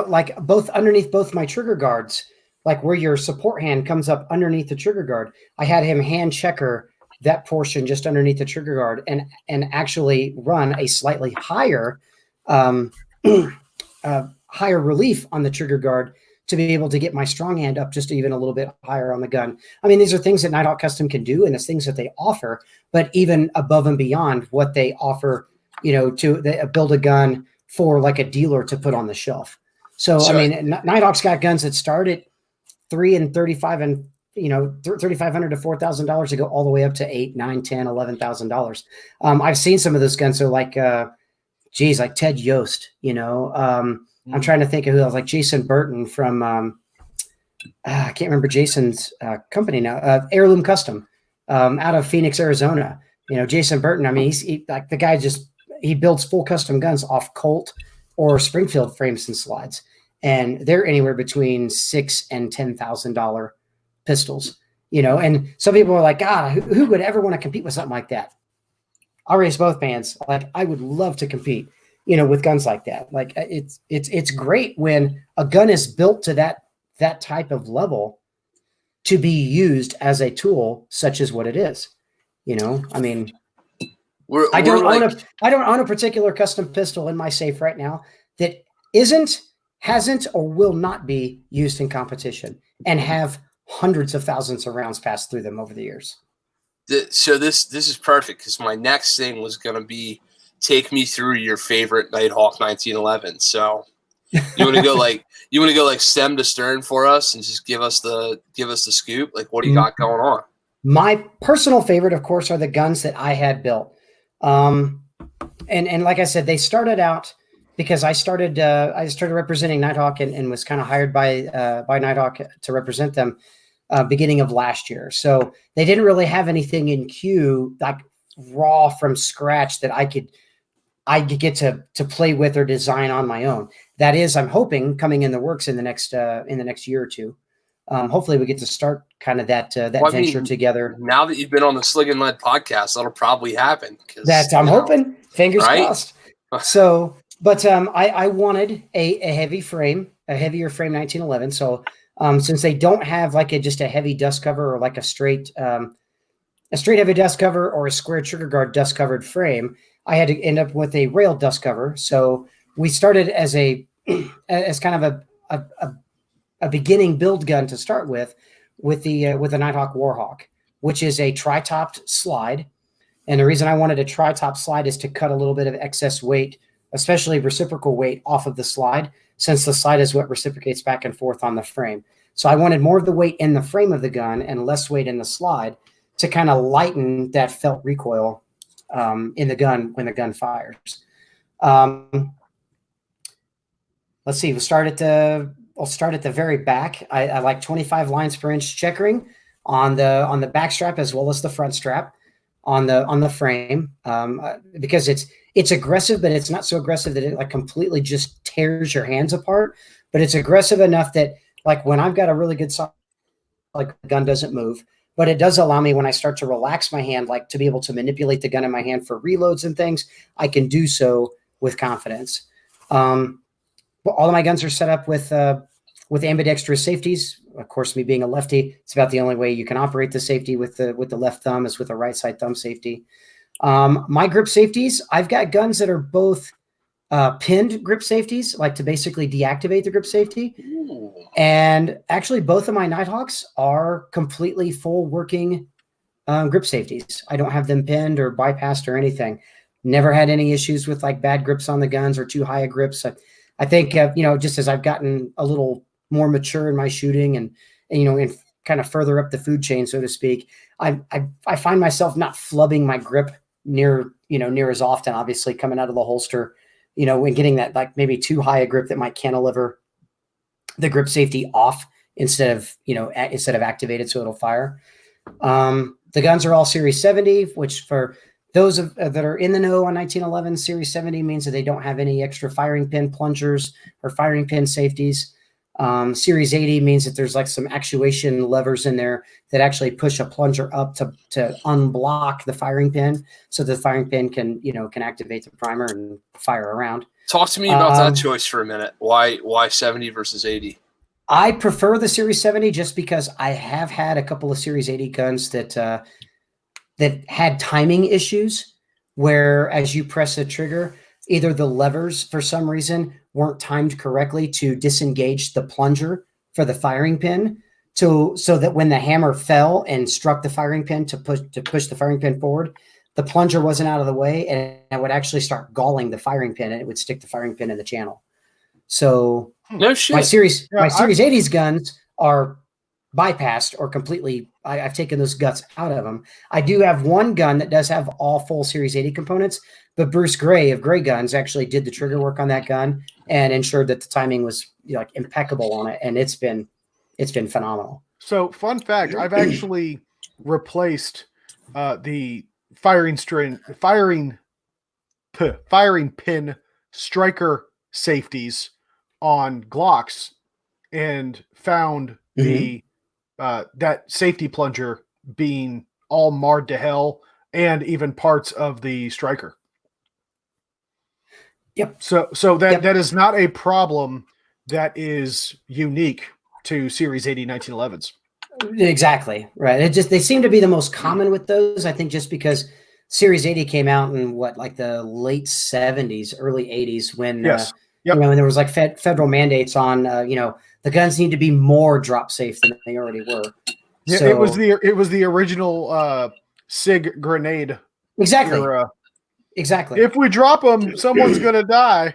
Like both underneath both my trigger guards, like where your support hand comes up underneath the trigger guard, I had him hand checker that portion just underneath the trigger guard and actually run a slightly higher higher relief on the trigger guard to be able to get my strong hand up just even a little bit higher on the gun. I mean, these are things that Nighthawk Custom can do, and it's things that they offer, but even above and beyond what they offer, to build a gun for like a dealer to put on the shelf. So, I mean, Nighthawk's got guns that start at $3,000 and $3,500 and $3,500 to $4,000 to go all the way up to $8,000, $9,000, $10,000, $11,000. I've seen some of those guns are like, like Ted Yost, I'm trying to think of who else, like Jason Burton from, I can't remember Jason's company now, Heirloom Custom, out of Phoenix, Arizona. Jason Burton, I mean, like the guy he builds full custom guns off Colt or Springfield frames and slides. And they're anywhere between $6,000 and $10,000 pistols, and some people are like, God, who would ever want to compete with something like that? I'll raise both hands. Like, I would love to compete, with guns like that. Like it's great when a gun is built to that type of level to be used as a tool, such as what it is. I mean, I don't own a particular custom pistol in my safe right now that hasn't, or will not be used in competition and have hundreds of thousands of rounds passed through them over the years. So this is perfect, because my next thing was going to be take me through your favorite Nighthawk 1911. So you want to go like stem to stern for us and just give us the scoop. Like, what do you got going on? My personal favorite, of course, are the guns that I had built. And like I said, they started out because I started representing Nighthawk and was kind of hired by Nighthawk to represent them beginning of last year. So they didn't really have anything in queue, like raw from scratch, that I could get to play with or design on my own. That is, I'm hoping, coming in the works in the next year or two. Hopefully we get to start kind of that venture together. Now that you've been on the Sling'N podcast, that'll probably happen. I'm hoping, fingers crossed. So, but I wanted a heavier frame 1911. So since they don't have like just a heavy dust cover or like a straight heavy dust cover or a square trigger guard dust covered frame, I had to end up with a rail dust cover. So we started as kind of a beginning build gun to start with with the Nighthawk Warhawk, which is a tri-topped slide. And the reason I wanted a tri-top slide is to cut a little bit of excess weight, especially reciprocal weight, off of the slide, since the slide is what reciprocates back and forth on the frame. So I wanted more of the weight in the frame of the gun and less weight in the slide to kind of lighten that felt recoil in the gun when the gun fires. Let's see. I'll start at the very back. I like 25 lines per inch checkering on the back strap as well as the front strap on the frame, because it's aggressive, but it's not so aggressive that it like completely just tears your hands apart. But it's aggressive enough that like when I've got a really good solid, like the gun doesn't move, but it does allow me when I start to relax my hand, like to be able to manipulate the gun in my hand for reloads and things, I can do so with confidence. But all of my guns are set up with ambidextrous safeties. Of course, me being a lefty, it's about the only way you can operate the safety with the left thumb is with a right side thumb safety. My grip safeties, I've got guns that are both pinned grip safeties, like to basically deactivate the grip safety. Ooh. And actually, both of my Nighthawks are completely full working grip safeties. I don't have them pinned or bypassed or anything. Never had any issues with like bad grips on the guns or too high a grips. I think, just as I've gotten a little more mature in my shooting and kind of further up the food chain, so to speak, I find myself not flubbing my grip near as often, obviously coming out of the holster, and getting that like maybe too high a grip that might cantilever the grip safety off instead of activated so it'll fire. The guns are all Series 70, which for those that are in the know on 1911, Series 70 means that they don't have any extra firing pin plungers or firing pin safeties. Series 80 means that there's like some actuation levers in there that actually push a plunger up to unblock the firing pin, so the firing pin can activate the primer and fire around. Talk to me about that choice for a minute. Why 70 versus 80? I prefer the Series 70 just because I have had a couple of Series 80 guns that had timing issues where as you press a trigger, either the levers for some reason weren't timed correctly to disengage the plunger for the firing pin so that when the hammer fell and struck the firing pin to push the firing pin forward, the plunger wasn't out of the way and it would actually start galling the firing pin and it would stick the firing pin in the channel. So no shit. My Series 80s guns are bypassed or completely. I've taken those guts out of them. I do have one gun that does have all full Series 80 components, but Bruce Gray of Gray Guns actually did the trigger work on that gun and ensured that the timing was like impeccable on it, and it's been phenomenal. So, fun fact: I've actually replaced the firing pin striker safeties on Glocks, and found the that safety plunger being all marred to hell, and even parts of the striker. Yep. So that is not a problem that is unique to Series 80 1911s. Exactly. Right. They seem to be the most common with those, I think, just because Series 80 came out in the late 70s, early 80s when yes. Yep. And there was like federal mandates on the guns need to be more drop safe than they already were. Yeah, so, it was the original SIG grenade. Exactly. Era. Exactly. If we drop them, someone's gonna die.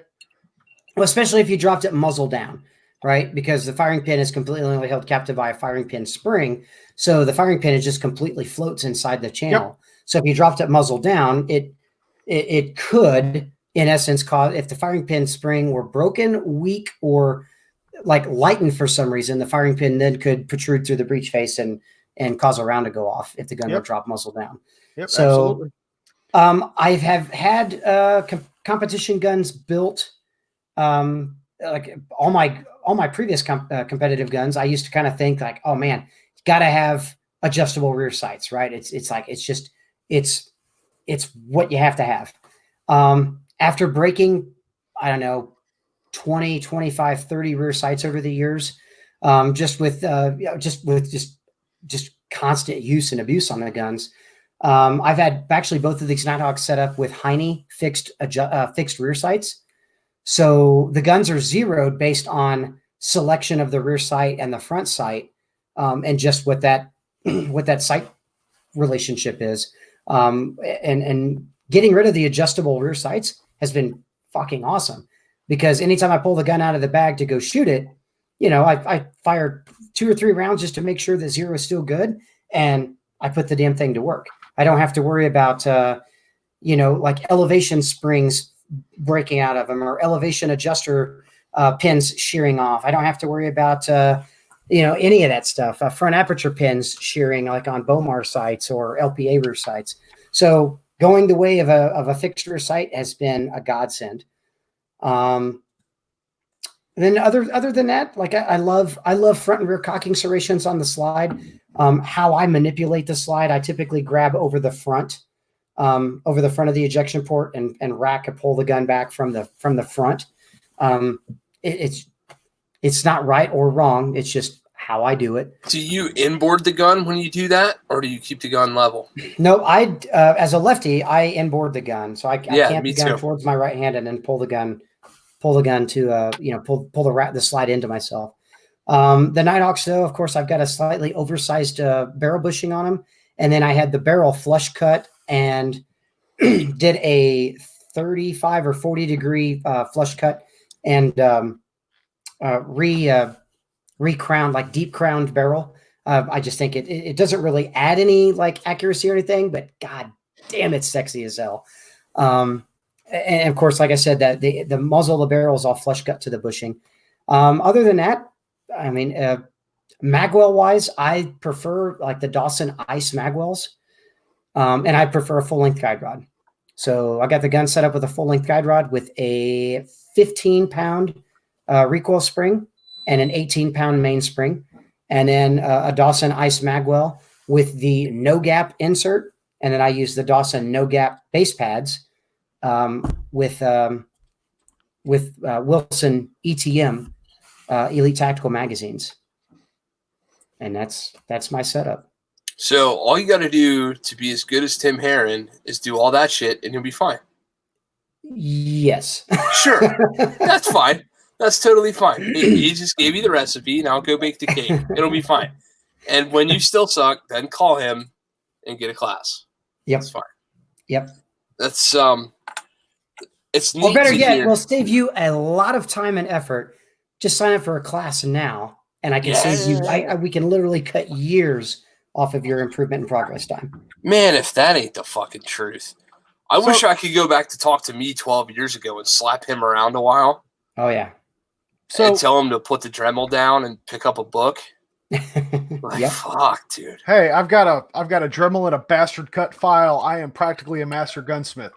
Well, especially if you dropped it muzzle down, right? Because the firing pin is completely only held captive by a firing pin spring, so the firing pin just completely floats inside the channel. Yep. So if you dropped it muzzle down, it could, in essence, cause, if the firing pin spring were broken, weak, or like lightened for some reason, the firing pin then could protrude through the breech face and cause a round to go off if the gun would drop muzzle down. Yep, so absolutely. I have had competition guns built. Like all my previous competitive guns, I used to kind of think like, oh man, got to have adjustable rear sights, right? It's what you have to have. After breaking, I don't know, 20, 25, 30 rear sights over the years, just with constant use and abuse on the guns. I've had actually both of these Nighthawks set up with Heine fixed rear sights. So the guns are zeroed based on selection of the rear sight and the front sight and just what that what that sight relationship is. And getting rid of the adjustable rear sights has been fucking awesome, because anytime I pull the gun out of the bag to go shoot it, I fire 2 or 3 rounds just to make sure the zero is still good, and I put the damn thing to work. I don't have to worry about like elevation springs breaking out of them, or elevation adjuster pins shearing off. I don't have to worry about any of that stuff. Front aperture pins shearing, like on Bomar sights or LPA rear sights. So going the way of a fixed rear sight has been a godsend. Then other than that, like I love front and rear cocking serrations on the slide. How I manipulate the slide, I typically grab over the front of the ejection port and rack and pull the gun back from the front. It's not right or wrong. It's just how I do it. Do you inboard the gun when you do that, or do you keep the gun level? No, as a lefty, I inboard the gun, so I camp the gun too. towards my right hand and then pull the gun to pull the slide into myself. The Nighthawks, though, of course, I've got a slightly oversized barrel bushing on them, and then I had the barrel flush cut and did a 35 or 40 degree flush cut and re-crowned, like deep crowned barrel. I just think it doesn't really add any like accuracy or anything, but god damn, it's sexy as hell. And of course, like I said, that the muzzle of the barrel is all flush cut to the bushing. Other than that, I mean, magwell wise, I prefer like the Dawson Ice magwells, and I prefer a full length guide rod. So I got the gun set up with a full length guide rod with a 15-pound recoil spring and an 18-pound mainspring, and then a Dawson Ice magwell with the no gap insert, and then I use the Dawson no gap base pads with Wilson ETM Elite Tactical magazines, and that's my setup. So all you got to do to be as good as Tim Herron is do all that shit, and you'll be fine. Yes, sure, that's fine. That's totally fine. He just gave you the recipe. Now go bake the cake. It'll be fine. And when you still suck, then call him and get a class. Yep. That's fine. Yep. That's it's neat. Or better yet, hear. We'll save you a lot of time and effort. Just sign up for a class now, and I can save you. We can literally cut years off of your improvement and progress time. Man, if that ain't the fucking truth. I wish I could go back to talk to me 12 years ago and slap him around a while. Oh yeah. And tell him to put the Dremel down and pick up a book. Yep. Fuck, dude. Hey, I've got a Dremel and a bastard cut file. I am practically a master gunsmith.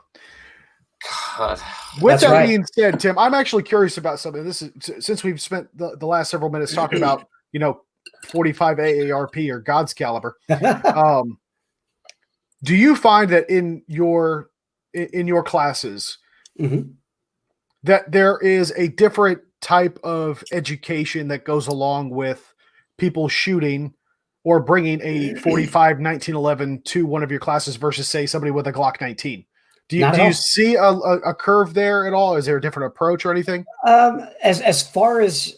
God. With that being said, Tim, I'm actually curious about something. This is since we've spent the last several minutes talking about 45 AARP or God's caliber. Do you find that in your classes that there is a different type of education that goes along with people shooting or bringing a 45 1911 to one of your classes versus, say, somebody with a Glock 19? Do you see a curve there at all? Is there a different approach or anything? As far as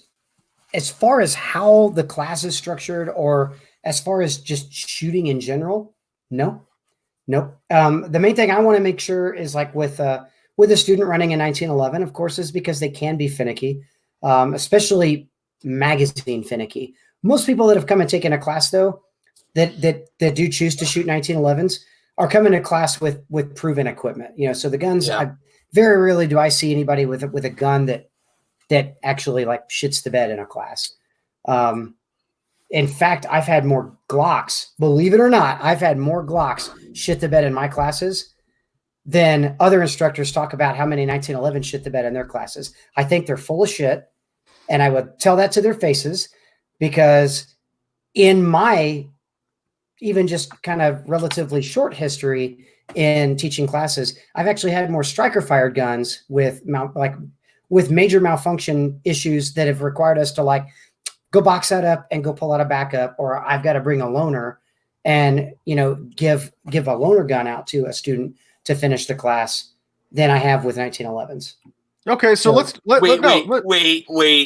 how the class is structured, or as far as just shooting in general, no. The main thing I want to make sure is like with a student running in 1911, of course, is because they can be finicky, especially magazine finicky. Most people that have come and taken a class, though, that do choose to shoot 1911s are coming to class with proven equipment. So the guns, very rarely do I see anybody with a gun that actually like shits the bed in a class. In fact, I've had more Glocks, believe it or not, I've had more Glocks shit the bed in my classes than other instructors talk about how many 1911 shit the bed in their classes. I think they're full of shit, and I would tell that to their faces, because in my even just kind of relatively short history in teaching classes, I've actually had more striker fired guns with major malfunction issues that have required us to like go box that up and go pull out a backup, or I've got to bring a loaner and, give a loaner gun out to a student to finish the class than I have with 1911s. Okay. So wait.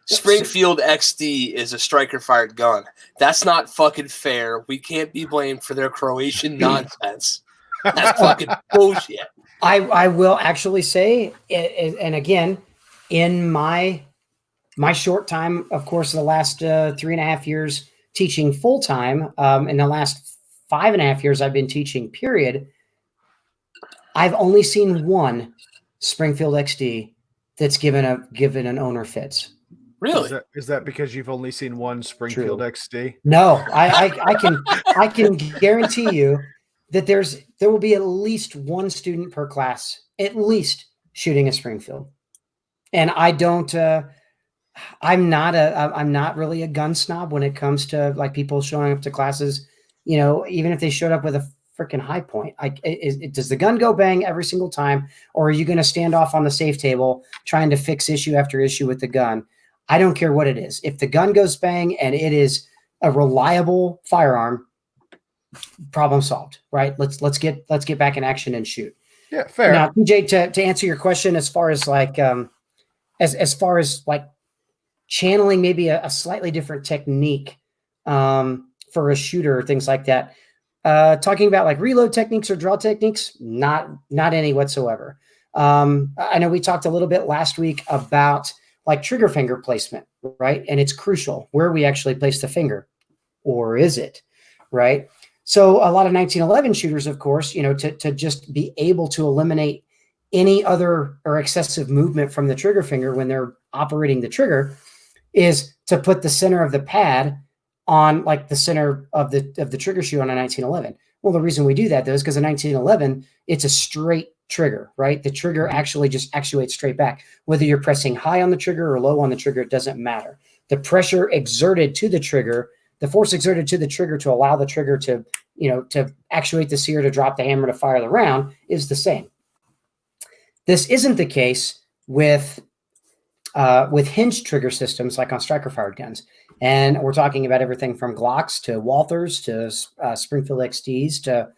Springfield XD is a striker-fired gun. That's not fucking fair. We can't be blamed for their Croatian nonsense. That's fucking bullshit. I will actually say, and again, in my short time, of course, the last 3.5 years teaching full time, in the last 5.5 years I've been teaching. Period. I've only seen one Springfield XD that's given an owner fits. Really? Is that because you've only seen one Springfield XD? No, I can guarantee you that there will be at least one student per class, at least, shooting a Springfield. And I don't. I'm not really a gun snob when it comes to like people showing up to classes. You know, even if they showed up with a freaking high point, does the gun go bang every single time, or are you going to stand off on the safe table trying to fix issue after issue with the gun? I don't care what it is. If the gun goes bang and it is a reliable firearm, problem solved, right? Let's get back in action and shoot. Yeah, fair. Now, PJ, to answer your question, as far as like as far as like channeling maybe a slightly different technique for a shooter or things like that, talking about like reload techniques or draw techniques, not any whatsoever. I know we talked a little bit last week about like trigger finger placement, right? And it's crucial where we actually place the finger, or is it, right? So a lot of 1911 shooters, of course, you know, to just be able to eliminate any other or excessive movement from the trigger finger when they're operating the trigger, is to put the center of the pad on like the center of the trigger shoe on a 1911. Well, the reason we do that though is because a 1911, it's a straight trigger, right? The trigger actually just actuates straight back. Whether you're pressing high on the trigger or low on the trigger, it doesn't matter. The pressure exerted to the trigger, the force exerted to the trigger to allow the trigger to, you know, to actuate the sear, to drop the hammer, to fire the round is the same. This isn't the case with hinged trigger systems like on striker-fired guns. And we're talking about everything from Glocks to Walthers to Springfield XDs to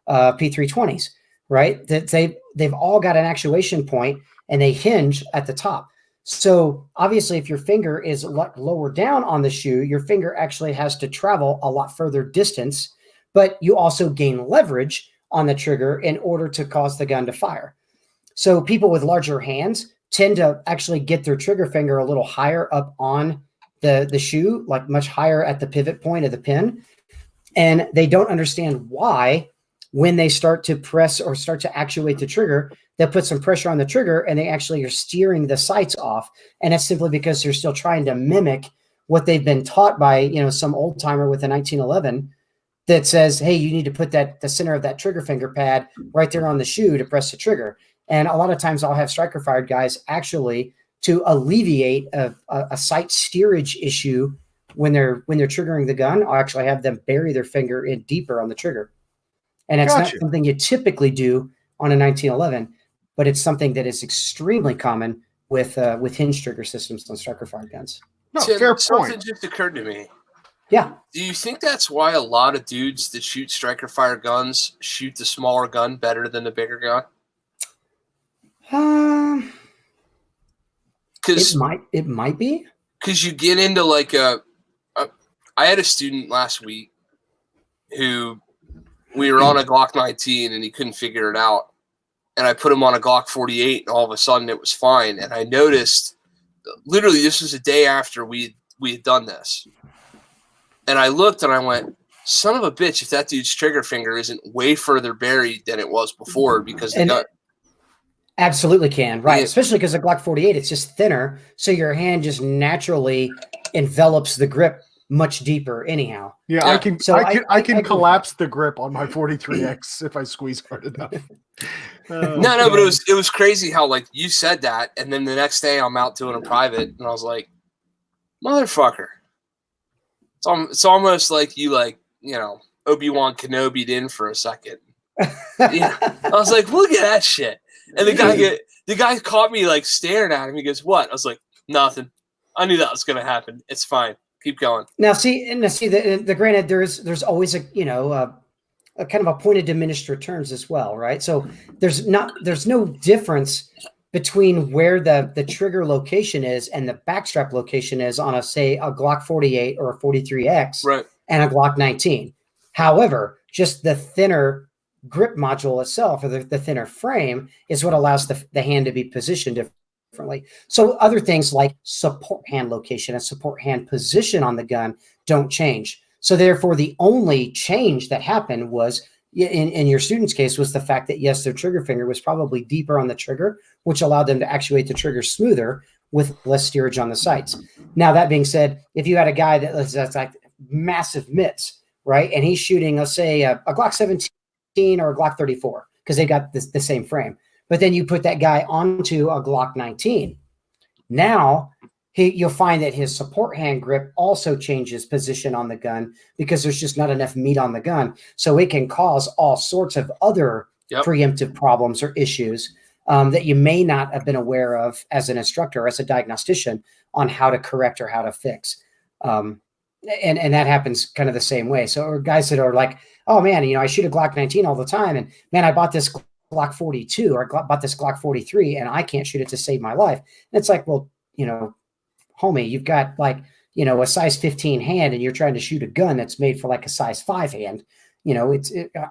P320s, right? That they've all got an actuation point and they hinge at the top. So obviously, if your finger is lower down on the shoe, your finger actually has to travel a lot further distance, but you also gain leverage on the trigger in order to cause the gun to fire. So people with larger hands tend to actually get their trigger finger a little higher up on the shoe, like much higher at the pivot point of the pin. And they don't understand why, when they start to press or start to actuate the trigger, they'll put some pressure on the trigger and they actually are steering the sights off. And that's simply because they're still trying to mimic what they've been taught by, you know, some old timer with a 1911 that says, hey, you need to put the center of that trigger finger pad right there on the shoe to press the trigger. And a lot of times I'll have striker fired guys actually to alleviate a sight steerage issue when they're triggering the gun. I'll actually have them bury their finger in deeper on the trigger. And it's not something you typically do on a 1911, but it's something that is extremely common with hinge trigger systems on striker fired guns. No, Tim, fair something point. just occurred to me. Yeah. Do you think that's why a lot of dudes that shoot striker fire guns shoot the smaller gun better than the bigger gun? It might be, because you get into like I had a student last week who we were on a Glock 19 and he couldn't figure it out, and I put him on a Glock 48 and all of a sudden it was fine. And I noticed, literally, this was a day after we had done this, and I looked and I went, son of a bitch, if that dude's trigger finger isn't way further buried than it was before, because the gun. Absolutely can, right? Yeah. Especially because the Glock 48, it's just thinner, so your hand just naturally envelops the grip much deeper anyhow. Yeah, I can collapse the grip on my 43X if I squeeze hard enough. No, but it was crazy how, like, you said that, and then the next day I'm out doing a private, and I was like, motherfucker. It's almost like you, like, you know, Obi-Wan Kenobi'd in for a second. Yeah, I was like, look at that shit. And the guy caught me like staring at him. He goes, "What?" I was like, "Nothing. I knew that was going to happen. It's fine. Keep going." Now, the granted, there's always a kind of a point of diminished returns as well, right? So there's no difference between where the trigger location is and the backstrap location is on a Glock 48 or a 43X Right. and a Glock 19. However, just the thinner grip module itself, or the thinner frame, is what allows the hand to be positioned differently. So other things like support hand location and support hand position on the gun don't change. So therefore, the only change that happened was, in your student's case, was the fact that, yes, their trigger finger was probably deeper on the trigger, which allowed them to actuate the trigger smoother with less steerage on the sights. Now, that being said, if you had a guy that's like massive mitts, right, and he's shooting, let's say, a Glock 17 or a Glock 34, because they got the same frame, but then you put that guy onto a Glock 19, now you'll find that his support hand grip also changes position on the gun because there's just not enough meat on the gun. So it can cause all sorts of other preemptive problems or issues that you may not have been aware of as an instructor or as a diagnostician on how to correct or how to fix. And that happens kind of the same way. So, or guys that are like, oh man, I shoot a Glock 19 all the time, and man, I bought this Glock 42 or bought this Glock 43 and I can't shoot it to save my life. And it's like, well, homie, you've got a size 15 hand and you're trying to shoot a gun that's made for like a size 5 hand.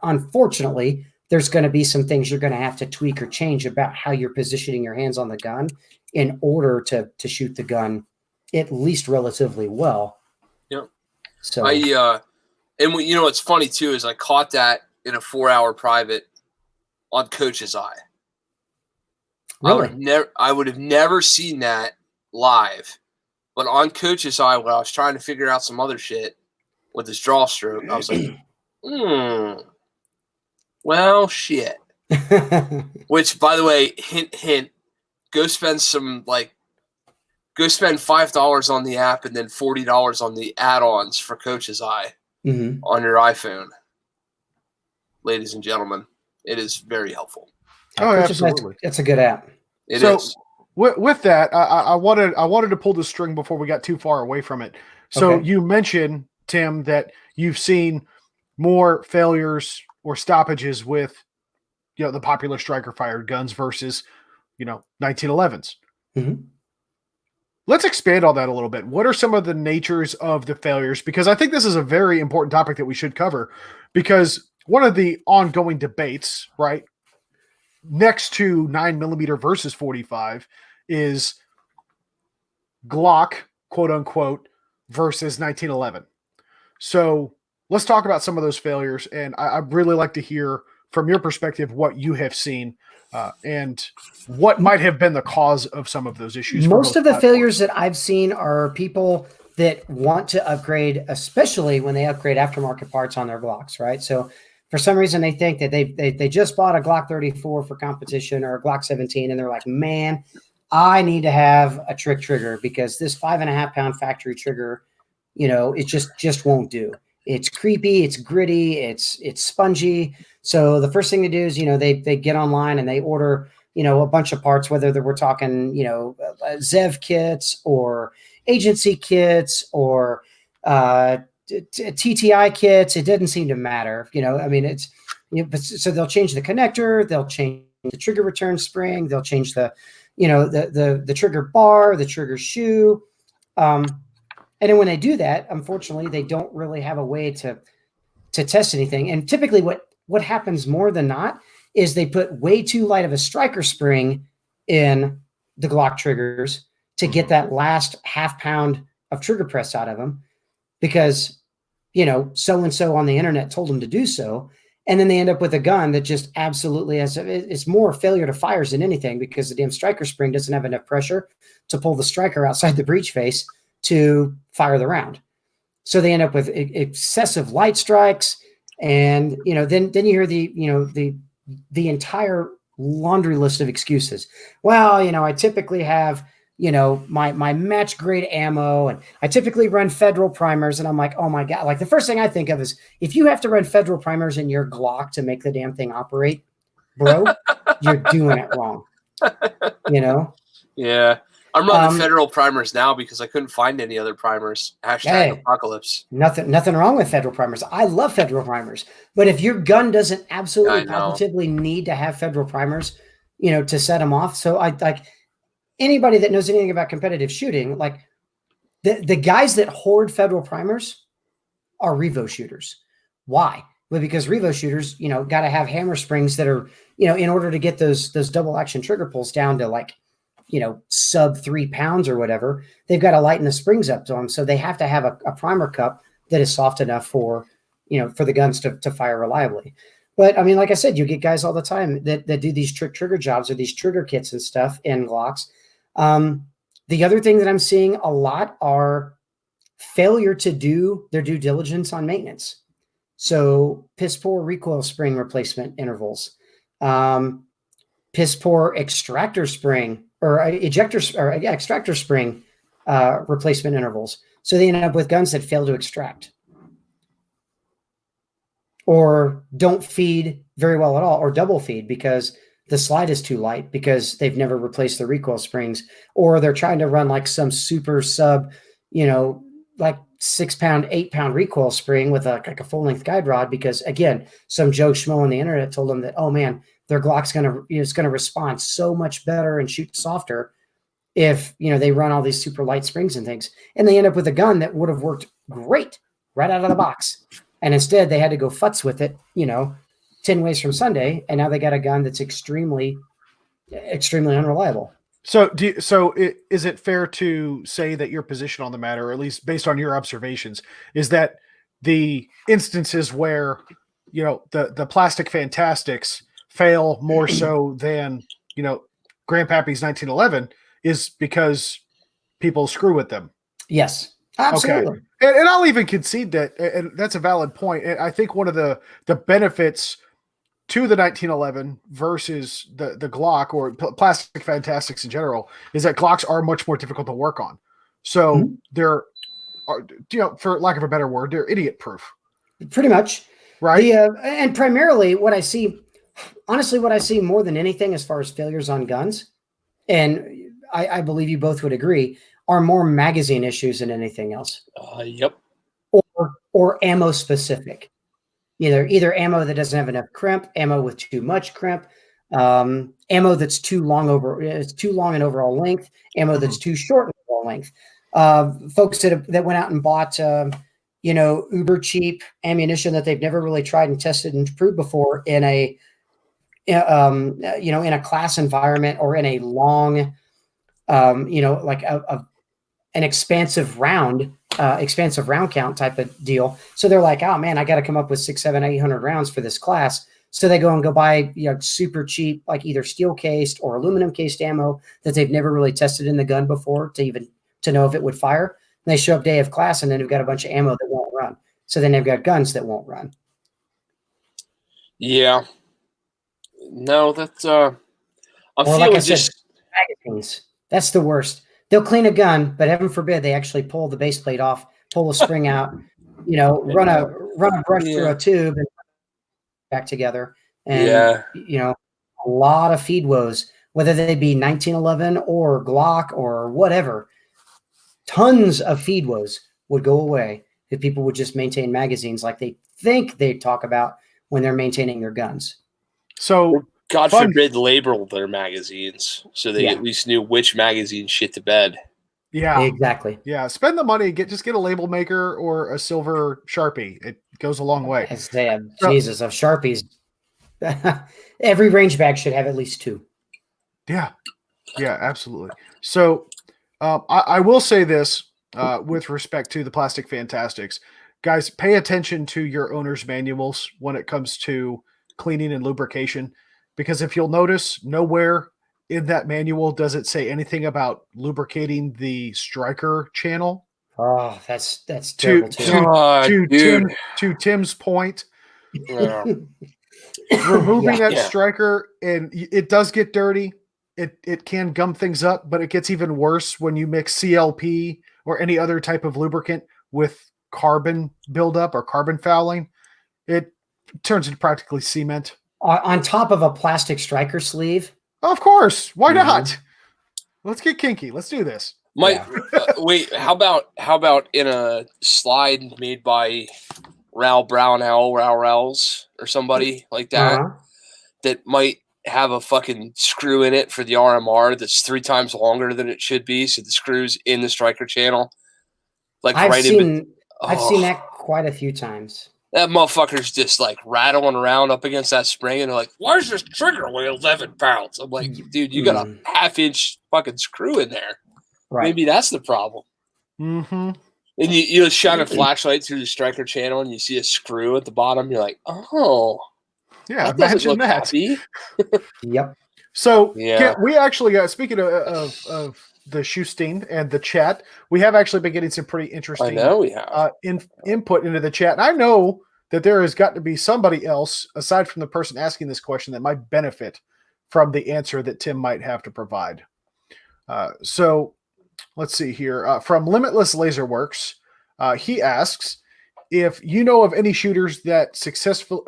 Unfortunately, there's going to be some things you're going to have to tweak or change about how you're positioning your hands on the gun in order to shoot the gun at least relatively well. Yep. So and what's funny too is I caught that in a 4-hour private on Coach's Eye. Really? I would have never seen that live. But on Coach's Eye, when I was trying to figure out some other shit with his draw stroke, I was like, well, shit. Which, by the way, hint, go spend $5 on the app and then $40 on the add-ons for Coach's Eye on your iPhone. Ladies and gentlemen, it is very helpful. Oh, absolutely. It's a good app. It is. With that, I wanted to pull the string before we got too far away from it. So You mentioned, Tim, that you've seen more failures or stoppages with the popular striker fired guns versus 1911s. Mm-hmm. Let's expand on that a little bit. What are some of the natures of the failures? Because I think this is a very important topic that we should cover, because one of the ongoing debates, right, next to 9mm versus 45 is Glock, quote unquote, versus 1911. So let's talk about some of those failures. And I'd really like to hear from your perspective what you have seen and what might have been the cause of some of those issues. Most of the failures that I've seen are people that want to upgrade, especially when they upgrade aftermarket parts on their Glocks, right? So for some reason, they think that they just bought a Glock 34 for competition or a Glock 17, and they're like, man, I need to have a trick trigger because this 5.5-pound factory trigger, it just won't do. It's creepy, it's gritty, it's spongy. So the first thing to do is, they get online and they order, a bunch of parts, whether we're talking, ZEV kits or agency kits or TTI kits. It doesn't seem to matter. So they'll change the connector, they'll change the trigger return spring, they'll change the trigger bar, the trigger shoe. And then when they do that, unfortunately, they don't really have a way to test anything. And typically what happens more than not is they put way too light of a striker spring in the Glock triggers to get that last half pound of trigger press out of them because, so-and-so on the internet told them to do so. And then they end up with a gun that just absolutely it's more failure to fires than anything because the damn striker spring doesn't have enough pressure to pull the striker outside the breech face to fire the round. So they end up with excessive light strikes. And, then you hear the entire laundry list of excuses. Well, I typically have, my match grade ammo and I typically run Federal primers. And I'm like, oh my God, like the first thing I think of is if you have to run Federal primers in your Glock to make the damn thing operate, bro, you're doing it wrong. Yeah. I'm running Federal primers now because I couldn't find any other primers. #apocalypse. Nothing wrong with Federal primers. I love Federal primers. But if your gun doesn't absolutely positively need to have Federal primers, to set them off. So I like anybody that knows anything about competitive shooting, like the guys that hoard federal primers are Revo shooters. Why? Well, because Revo shooters, got to have hammer springs that are, in order to get those double action trigger pulls down to like, sub 3 pounds or whatever, they've got to lighten the springs up to them. So they have to have a primer cup that is soft enough for, for the guns to fire reliably. But I mean, like I said, you get guys all the time that do these trigger jobs or these trigger kits and stuff in Glocks. The other thing that I'm seeing a lot are failure to do their due diligence on maintenance. So piss poor recoil spring replacement intervals, piss poor extractor spring or extractor spring replacement intervals. So they end up with guns that fail to extract or don't feed very well at all, or double feed because the slide is too light because they've never replaced the recoil springs, or they're trying to run like some super sub, like 6 pound, 8 pound recoil spring with like a full length guide rod because again, some Joe Schmo on the internet told them that, oh man, their Glock's gonna respond so much better and shoot softer if they run all these super light springs and things, and they end up with a gun that would have worked great right out of the box, and instead they had to go futz with it, 10 ways from Sunday, and now they got a gun that's extremely, extremely unreliable. So, is it fair to say that your position on the matter, or at least based on your observations, is that the instances where the plastic fantastics fail more so than Grandpappy's 1911 is because people screw with them? Yes, absolutely. Okay. And I'll even concede that, and that's a valid point. And I think one of the benefits to the 1911 versus the Glock or plastic fantastics in general is that Glocks are much more difficult to work on. So they're, for lack of a better word, they're idiot proof. Pretty much. Right. And primarily what I see more than anything as far as failures on guns, and I believe you both would agree, are more magazine issues than anything else. Yep. Or ammo specific. Either ammo that doesn't have enough crimp, ammo with too much crimp, ammo that's too long in overall length, ammo that's too short in overall length. Folks that went out and bought uber cheap ammunition that they've never really tried and tested and proved before in a class environment or in a long like an expansive round count type of deal. So they're like, oh man, I got to come up with 600, 700, 800 rounds for this class. So they go buy super cheap, like either steel cased or aluminum cased ammo that they've never really tested in the gun before to know if it would fire. And they show up day of class and then they've got a bunch of ammo that won't run. So then they've got guns that won't run. Yeah. No, that's I'm feeling like I just said, magazines. That's the worst. They'll clean a gun, but heaven forbid they actually pull the base plate off, pull the spring out, run a brush through a tube and back together. And a lot of feed woes, whether they be 1911 or Glock or whatever, tons of feed woes would go away if people would just maintain magazines like they think they talk about when they're maintaining their guns. So God forbid label their magazines so they at least knew which magazine shit to bed. Yeah, exactly. Yeah, spend the money, just get a label maker or a silver Sharpie. It goes a long way. Jesus, of Sharpies. Every range bag should have at least 2. Yeah, absolutely. So I will say this with respect to the Plastic Fantastics. Guys, pay attention to your owner's manuals when it comes to cleaning and lubrication. Because if you'll notice, nowhere in that manual does it say anything about lubricating the striker channel. Oh, that's terrible too. To Tim's point, removing that striker, and it does get dirty. It can gum things up, but it gets even worse when you mix CLP or any other type of lubricant with carbon buildup or carbon fouling. It turns into practically cement. On top of a plastic striker sleeve? Of course. Why not? Let's get kinky. Let's do this. Wait, how about in a slide made by Raoul Brownell or somebody like that that might have a fucking screw in it for the RMR that's 3 times longer than it should be. So the screw's in the striker channel. Like I've right seen in that quite a few times. that motherfucker's just like rattling around up against that spring, and they're like, "Why is this trigger weigh 11 pounds?" I'm like, dude, you got a half-inch fucking screw in there. Right. Maybe that's the problem. Mm-hmm. And you shine a flashlight through the striker channel, and you see a screw at the bottom. You're like, oh, Yeah, that doesn't imagine look that. happy. Yep. So Yeah. we actually, speaking of the Shoestein and the chat, we have actually been getting some pretty interesting I know we have. input into the chat. And I know that there has got to be somebody else, aside from the person asking this question, that might benefit from the answer that Tim might have to provide. So let's see here. From Limitless Laser Works, he asks if you know of any shooters successfully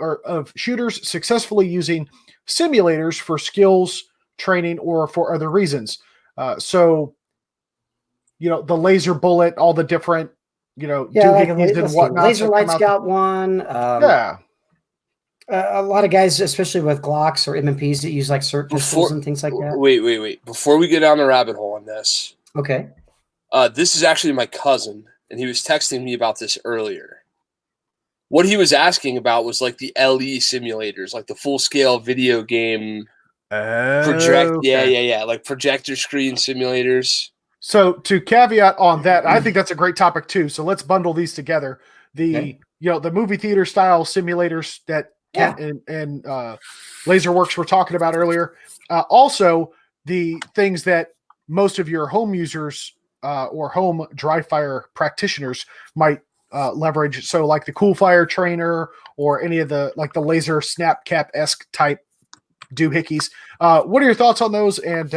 using simulators for skills training or for other reasons. So, the laser bullet, all the different, doohickeys and whatnot. Laser Light's got one. Yeah. A lot of guys, especially with Glocks or M&Ps, that use like SIRT pistols and things like that. Wait. Before we go down the rabbit hole on this. Okay. This is actually my cousin, and he was texting me about this earlier. What he was asking about was like the LE simulators, like the full-scale video game project. Okay. Yeah, like projector screen simulators. So to caveat on that, I think that's a great topic too. So let's bundle these together. The movie theater style simulators that Kent and Laserworks were talking about earlier. Also, the things that most of your home users or home dry fire practitioners might leverage. So like the Cool Fire Trainer or any of the laser snap cap-esque type doohickeys. What are your thoughts on those? And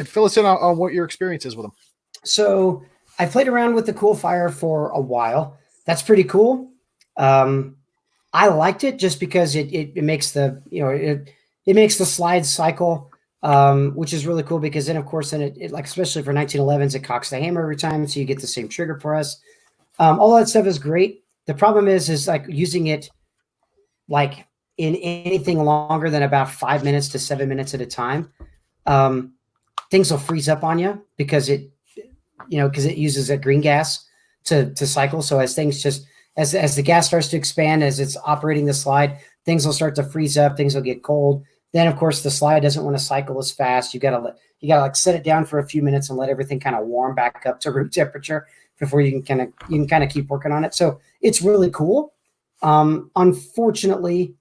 fill us in on what your experience is with them. So I played around with the Cool Fire for a while. That's pretty cool. I liked it just because it makes the it makes the slide cycle, which is really cool because then of course it like especially for 1911s it cocks the hammer every time, so you get the same trigger press. All that stuff is great. The problem is like using it like in anything longer than about 5 minutes to 7 minutes at a time. Things will freeze up on you because it uses that green gas to cycle. So as things as the gas starts to expand, as it's operating the slide, things will start to freeze up. Things will get cold. Then of course the slide doesn't want to cycle as fast. You gotta like set it down for a few minutes and let everything kind of warm back up to room temperature before you can kind of keep working on it. So it's really cool. Unfortunately,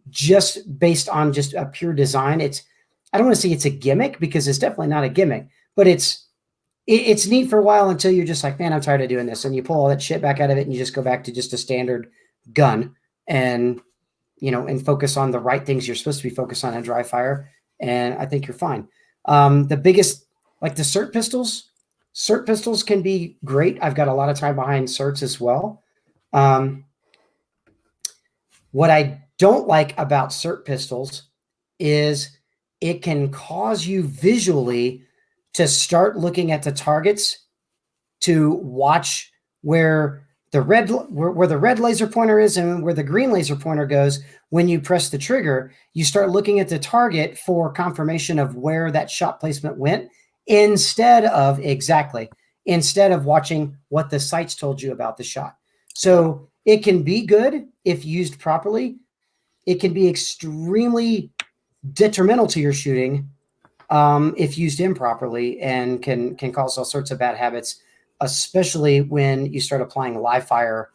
just based on just a pure design, I don't want to say it's a gimmick because it's definitely not a gimmick, but it's neat for a while until you're just like, man, I'm tired of doing this. And you pull all that shit back out of it and you just go back to just a standard gun and, and focus on the right things you're supposed to be focused on in dry fire. And I think you're fine. The biggest, like the SIRT pistols can be great. I've got a lot of time behind SIRTs as well. What I don't like about SIRT pistols is it can cause you visually to start looking at the targets to watch where the red laser pointer is and where the green laser pointer goes. When you press the trigger, you start looking at the target for confirmation of where that shot placement went instead of watching what the sights told you about the shot. So it can be good if used properly. It can be extremely detrimental to your shooting if used improperly, and can cause all sorts of bad habits, especially when you start applying live fire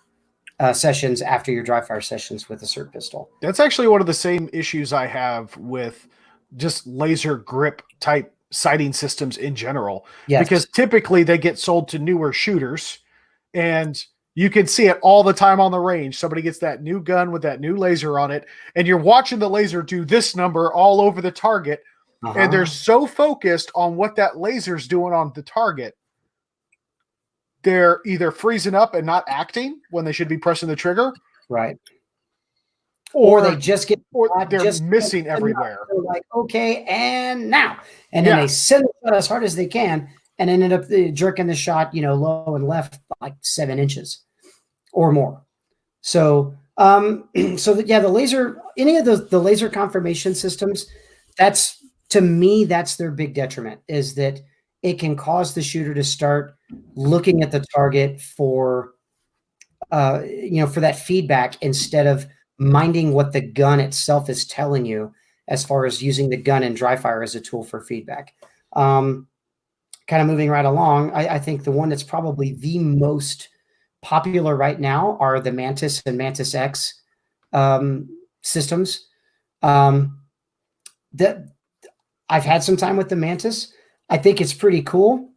sessions after your dry fire sessions with a SIRT pistol. That's actually one of the same issues I have with just laser grip type sighting systems in general. Yes. Because typically they get sold to newer shooters, and you can see it all the time on the range. Somebody gets that new gun with that new laser on it, and you're watching the laser do this number all over the target. And they're so focused on what that laser's doing on the target, they're either freezing up and not acting when they should be pressing the trigger. Right. Or they just get, or they're missing everywhere. They're like, okay, and now. And then they send it as hard as they can and ended up jerking the shot, low and left like 7 inches or more. So The laser, any of the laser confirmation systems, to me, that's their big detriment, is that it can cause the shooter to start looking at the target for that feedback instead of minding what the gun itself is telling you, as far as using the gun and dry fire as a tool for feedback. Kind of moving right along, I think the one that's probably the most popular right now are the Mantis and Mantis X systems. That I've had some time with the Mantis. I think it's pretty cool.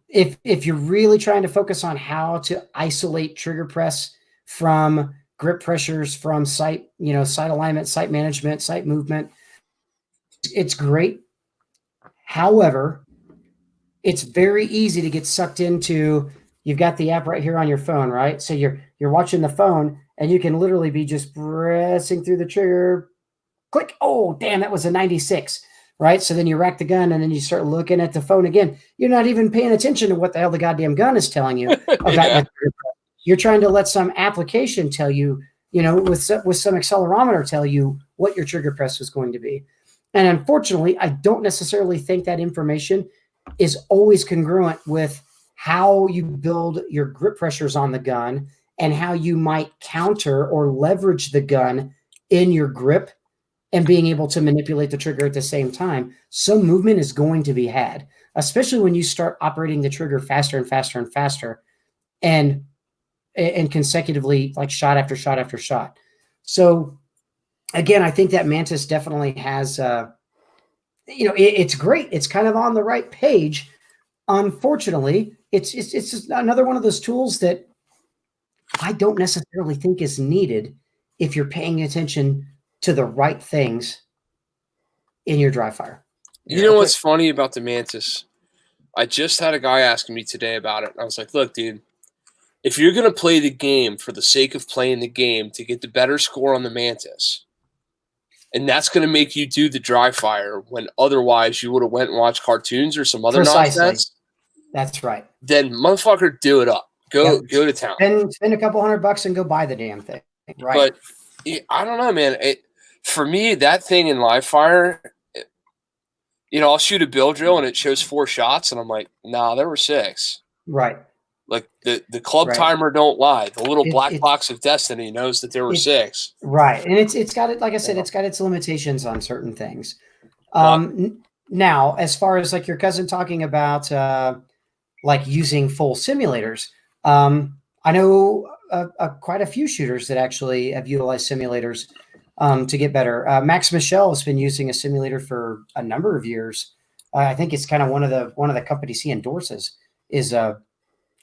If you're really trying to focus on how to isolate trigger press from grip pressures, from sight alignment, sight management, sight movement, it's great. However, it's very easy to get sucked into, you've got the app right here on your phone, right? So you're watching the phone and you can literally be just pressing through the trigger, click. Oh, damn, that was a 96, right? So then you rack the gun and then you start looking at the phone again. You're not even paying attention to what the hell the goddamn gun is telling you about your trigger press. You're trying to let some application tell you, with some accelerometer tell you what your trigger press was going to be. And unfortunately, I don't necessarily think that information is always congruent with how you build your grip pressures on the gun and how you might counter or leverage the gun in your grip and being able to manipulate the trigger at the same time. Some movement is going to be had, especially when you start operating the trigger faster and faster and faster and consecutively, like shot after shot after shot. So again, I think that Mantis definitely has, it's great. It's kind of on the right page. Unfortunately, it's just another one of those tools that I don't necessarily think is needed if you're paying attention to the right things in your dry fire. You know what's funny about the Mantis? I just had a guy asking me today about it. I was like, look, dude, if you're going to play the game for the sake of playing the game to get the better score on the Mantis, and that's going to make you do the dry fire when otherwise you would have went and watched cartoons or some other nonsense. That's right. Then motherfucker, do it up. Go to town. Spend a couple $100 and go buy the damn thing. Right. But I don't know, man. For me, that thing in live fire, I'll shoot a bill drill and it shows 4 shots, and I'm like, nah, there were 6. Right. Like the club timer don't lie. The little black box of destiny knows that there were 6. Right. And it's got it, like I said, it's got its limitations on certain things. Now, as far as like your cousin talking about like using full simulators, I know quite a few shooters that actually have utilized simulators to get better. Max Michel has been using a simulator for a number of years. I think it's kind of one of the companies he endorses is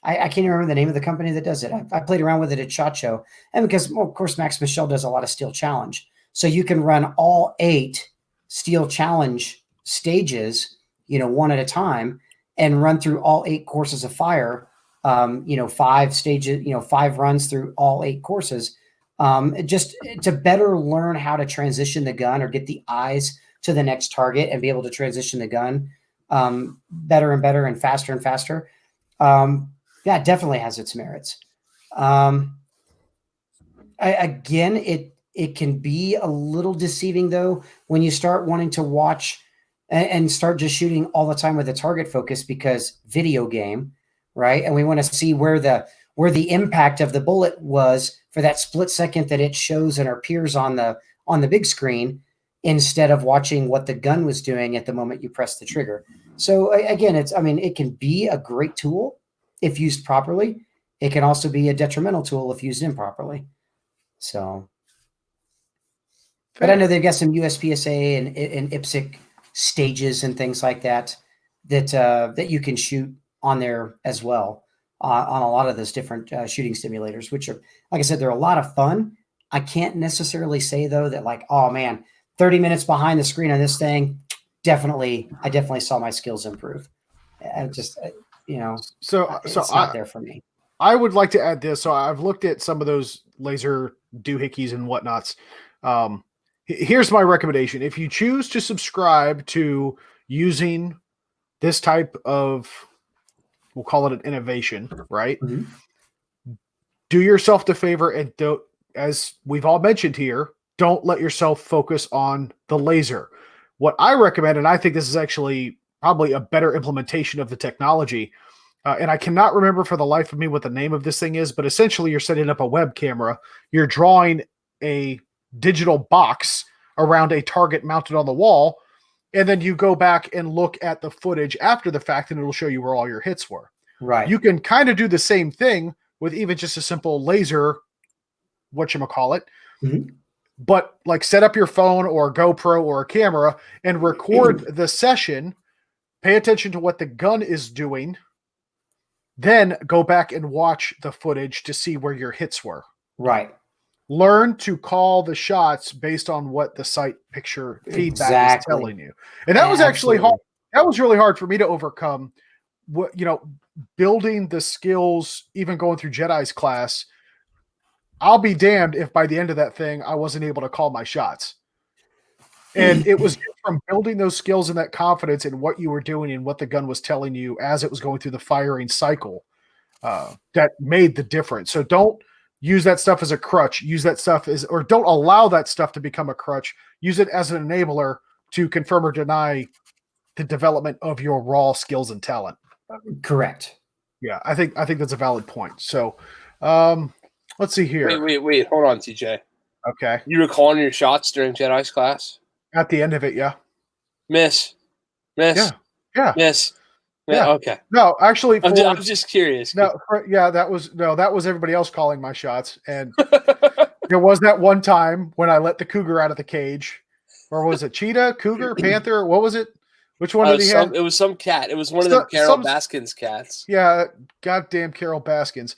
I can't even remember the name of the company that does it. I played around with it at SHOT Show, and because of course Max Michel does a lot of Steel Challenge, so you can run all 8 Steel Challenge stages, one at a time, and run through all 8 courses of fire. 5 stages, 5 runs through all 8 courses, just to better learn how to transition the gun or get the eyes to the next target and be able to transition the gun better and better and faster. It definitely has its merits. It can be a little deceiving though when you start wanting to watch and start just shooting all the time with a target focus because video game, right? And we want to see where the impact of the bullet was for that split second that it shows and appears on the big screen, instead of watching what the gun was doing at the moment you press the trigger. So again, it can be a great tool if used properly. It can also be a detrimental tool if used improperly. So, but I know they've got some USPSA and IPSC stages and things like that you can shoot on there as well, on a lot of those different shooting simulators, which are, like I said, they're a lot of fun. I can't necessarily say though that like, oh man, 30 minutes behind the screen on this thing, I definitely saw my skills improve. It's not there for me. I would like to add this. So I've looked at some of those laser doohickeys and whatnots. Here's my recommendation. If you choose to subscribe to using this type of, we'll call it an innovation, right? Mm-hmm. Do yourself the favor as we've all mentioned here, don't let yourself focus on the laser. What I recommend, and I think this is actually probably a better implementation of the technology, and I cannot remember for the life of me what the name of this thing is, but essentially you're setting up a web camera, you're drawing a digital box around a target mounted on the wall, and then you go back and look at the footage after the fact, and it'll show you where all your hits were. Right. You can kind of do the same thing with even just a simple laser, whatchamacallit, but like set up your phone or a GoPro or a camera and record the session, pay attention to what the gun is doing, then go back and watch the footage to see where your hits were. Right. Learn to call the shots based on what the sight picture feedback is telling you. And that was actually hard. That was really hard for me to overcome. What, building the skills, even going through Jedi's class, I'll be damned if by the end of that thing, I wasn't able to call my shots. And it was from building those skills and that confidence in what you were doing and what the gun was telling you as it was going through the firing cycle that made the difference. So don't use that stuff as a crutch. Use that stuff or don't allow that stuff to become a crutch. Use it as an enabler to confirm or deny the development of your raw skills and talent. Correct. Yeah, I think that's a valid point. So, let's see here. Wait. Hold on, TJ. Okay. You were calling your shots during Jedi's class? At the end of it, yeah. Miss. Yeah. Miss. Yeah. Okay. No, actually, I'm just curious. That was everybody else calling my shots, and there was that one time when I let the cougar out of the cage, or was it cheetah, cougar, panther? What was it? Which one did he have? It was some cat. It was one of the Carol Baskins cats. Yeah, goddamn Carol Baskins.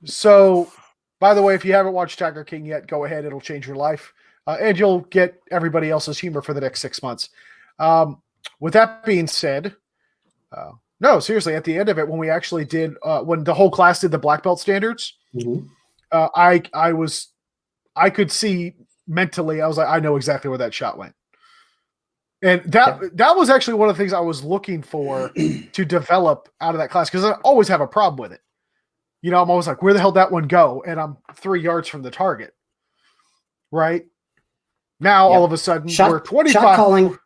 So, by the way, if you haven't watched Tiger King yet, go ahead. It'll change your life. And you'll get everybody else's humor for the next 6 months. With that being said, no, seriously, at the end of it, when we actually did, when the whole class did the black belt standards, I could see mentally, I was like, I know exactly where that shot went. And that was actually one of the things I was looking for to develop out of that class, because I always have a problem with it. I'm always like, where the hell did that one go? And I'm 3 yards from the target. Right? Now, all of a sudden, we're 25. Shot calling.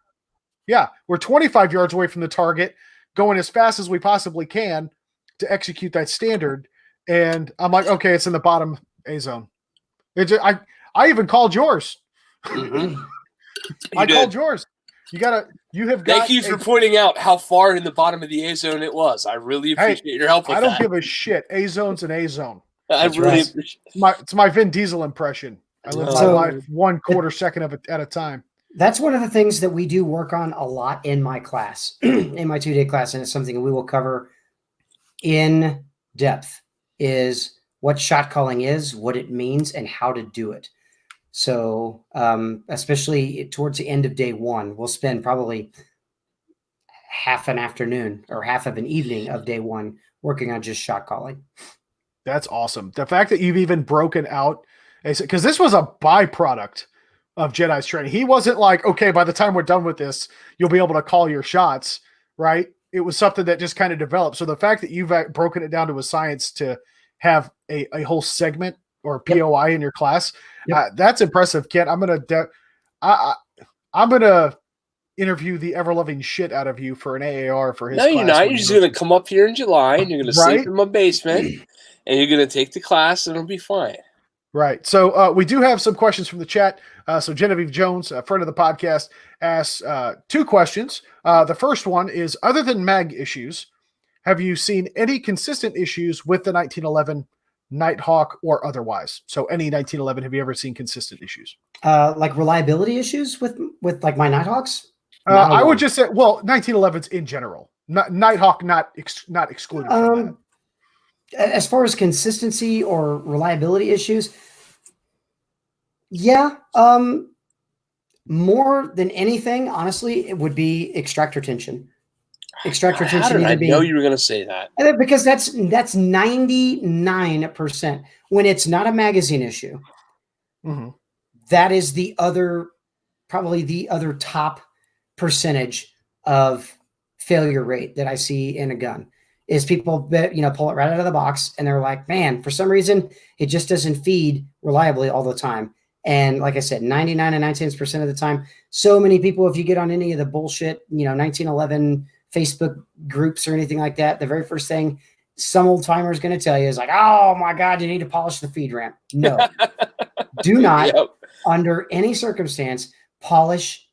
Yeah, we're 25 yards away from the target, going as fast as we possibly can to execute that standard. And I'm like, okay, it's in the bottom A zone. I even called yours. Mm-hmm. Called yours. Thank you for pointing out how far in the bottom of the A zone it was. I really appreciate your help with that. I don't give a shit. A zone's an A zone. I really appreciate it's my Vin Diesel impression. I live my life 1/4 second of it at a time. That's one of the things that we do work on a lot in my class, in my 2-day class, and it's something that we will cover in depth, is what shot calling is, what it means, and how to do it. So especially towards the end of day 1, we'll spend probably half an afternoon or half of an evening of day 1 working on just shot calling. That's awesome. The fact that you've even broken out, because this was a byproduct of Jedi's training. He wasn't like, okay, by the time we're done with this, you'll be able to call your shots, right? It was something that just kind of developed. So the fact that you've broken it down to a science to have a whole segment or POI in your class, that's impressive, Kent. I'm gonna interview the ever-loving shit out of you for an AAR for his class. No, you're not. You're just going to come up here in July, and you're going to sleep in my basement, and you're going to take the class, and it'll be fine. Right. So we do have some questions from the chat. So Genevieve Jones, a friend of the podcast, asks 2 questions. The first one is, other than mag issues, have you seen any consistent issues with the 1911 Nighthawk or otherwise? So any 1911, have you ever seen consistent issues? Like reliability issues with like my Nighthawks? I would just say, 1911s in general. Nighthawk not excluded from that. As far as consistency or reliability issues, more than anything, honestly, it would be extractor tension. Extractor tension. How did I know you were going to say that? Because that's 99%. When it's not a magazine issue, that is probably the other top percentage of failure rate that I see in a gun. is people that, pull it right out of the box and they're like, man, for some reason, it just doesn't feed reliably all the time. And like I said, 99 and 99% of the time, so many people, if you get on any of the bullshit, 1911 Facebook groups or anything like that, the very first thing some old timer is going to tell you is like, oh my God, you need to polish the feed ramp. No, do not under any circumstance polish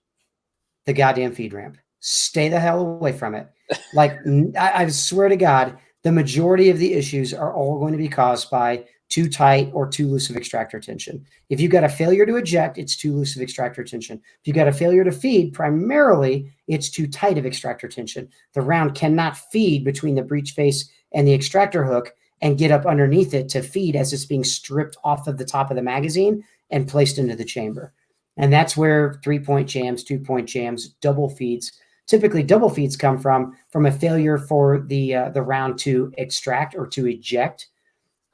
the goddamn feed ramp. Stay the hell away from it. Like, I swear to God, the majority of the issues are all going to be caused by too tight or too loose of extractor tension. If you've got a failure to eject, it's too loose of extractor tension. If you've got a failure to feed, primarily it's too tight of extractor tension. The round cannot feed between the breech face and the extractor hook and get up underneath it to feed as it's being stripped off of the top of the magazine and placed into the chamber. And that's where 3-point jams, 2-point jams, double feeds. Typically, double feeds come from a failure for the round to extract or to eject.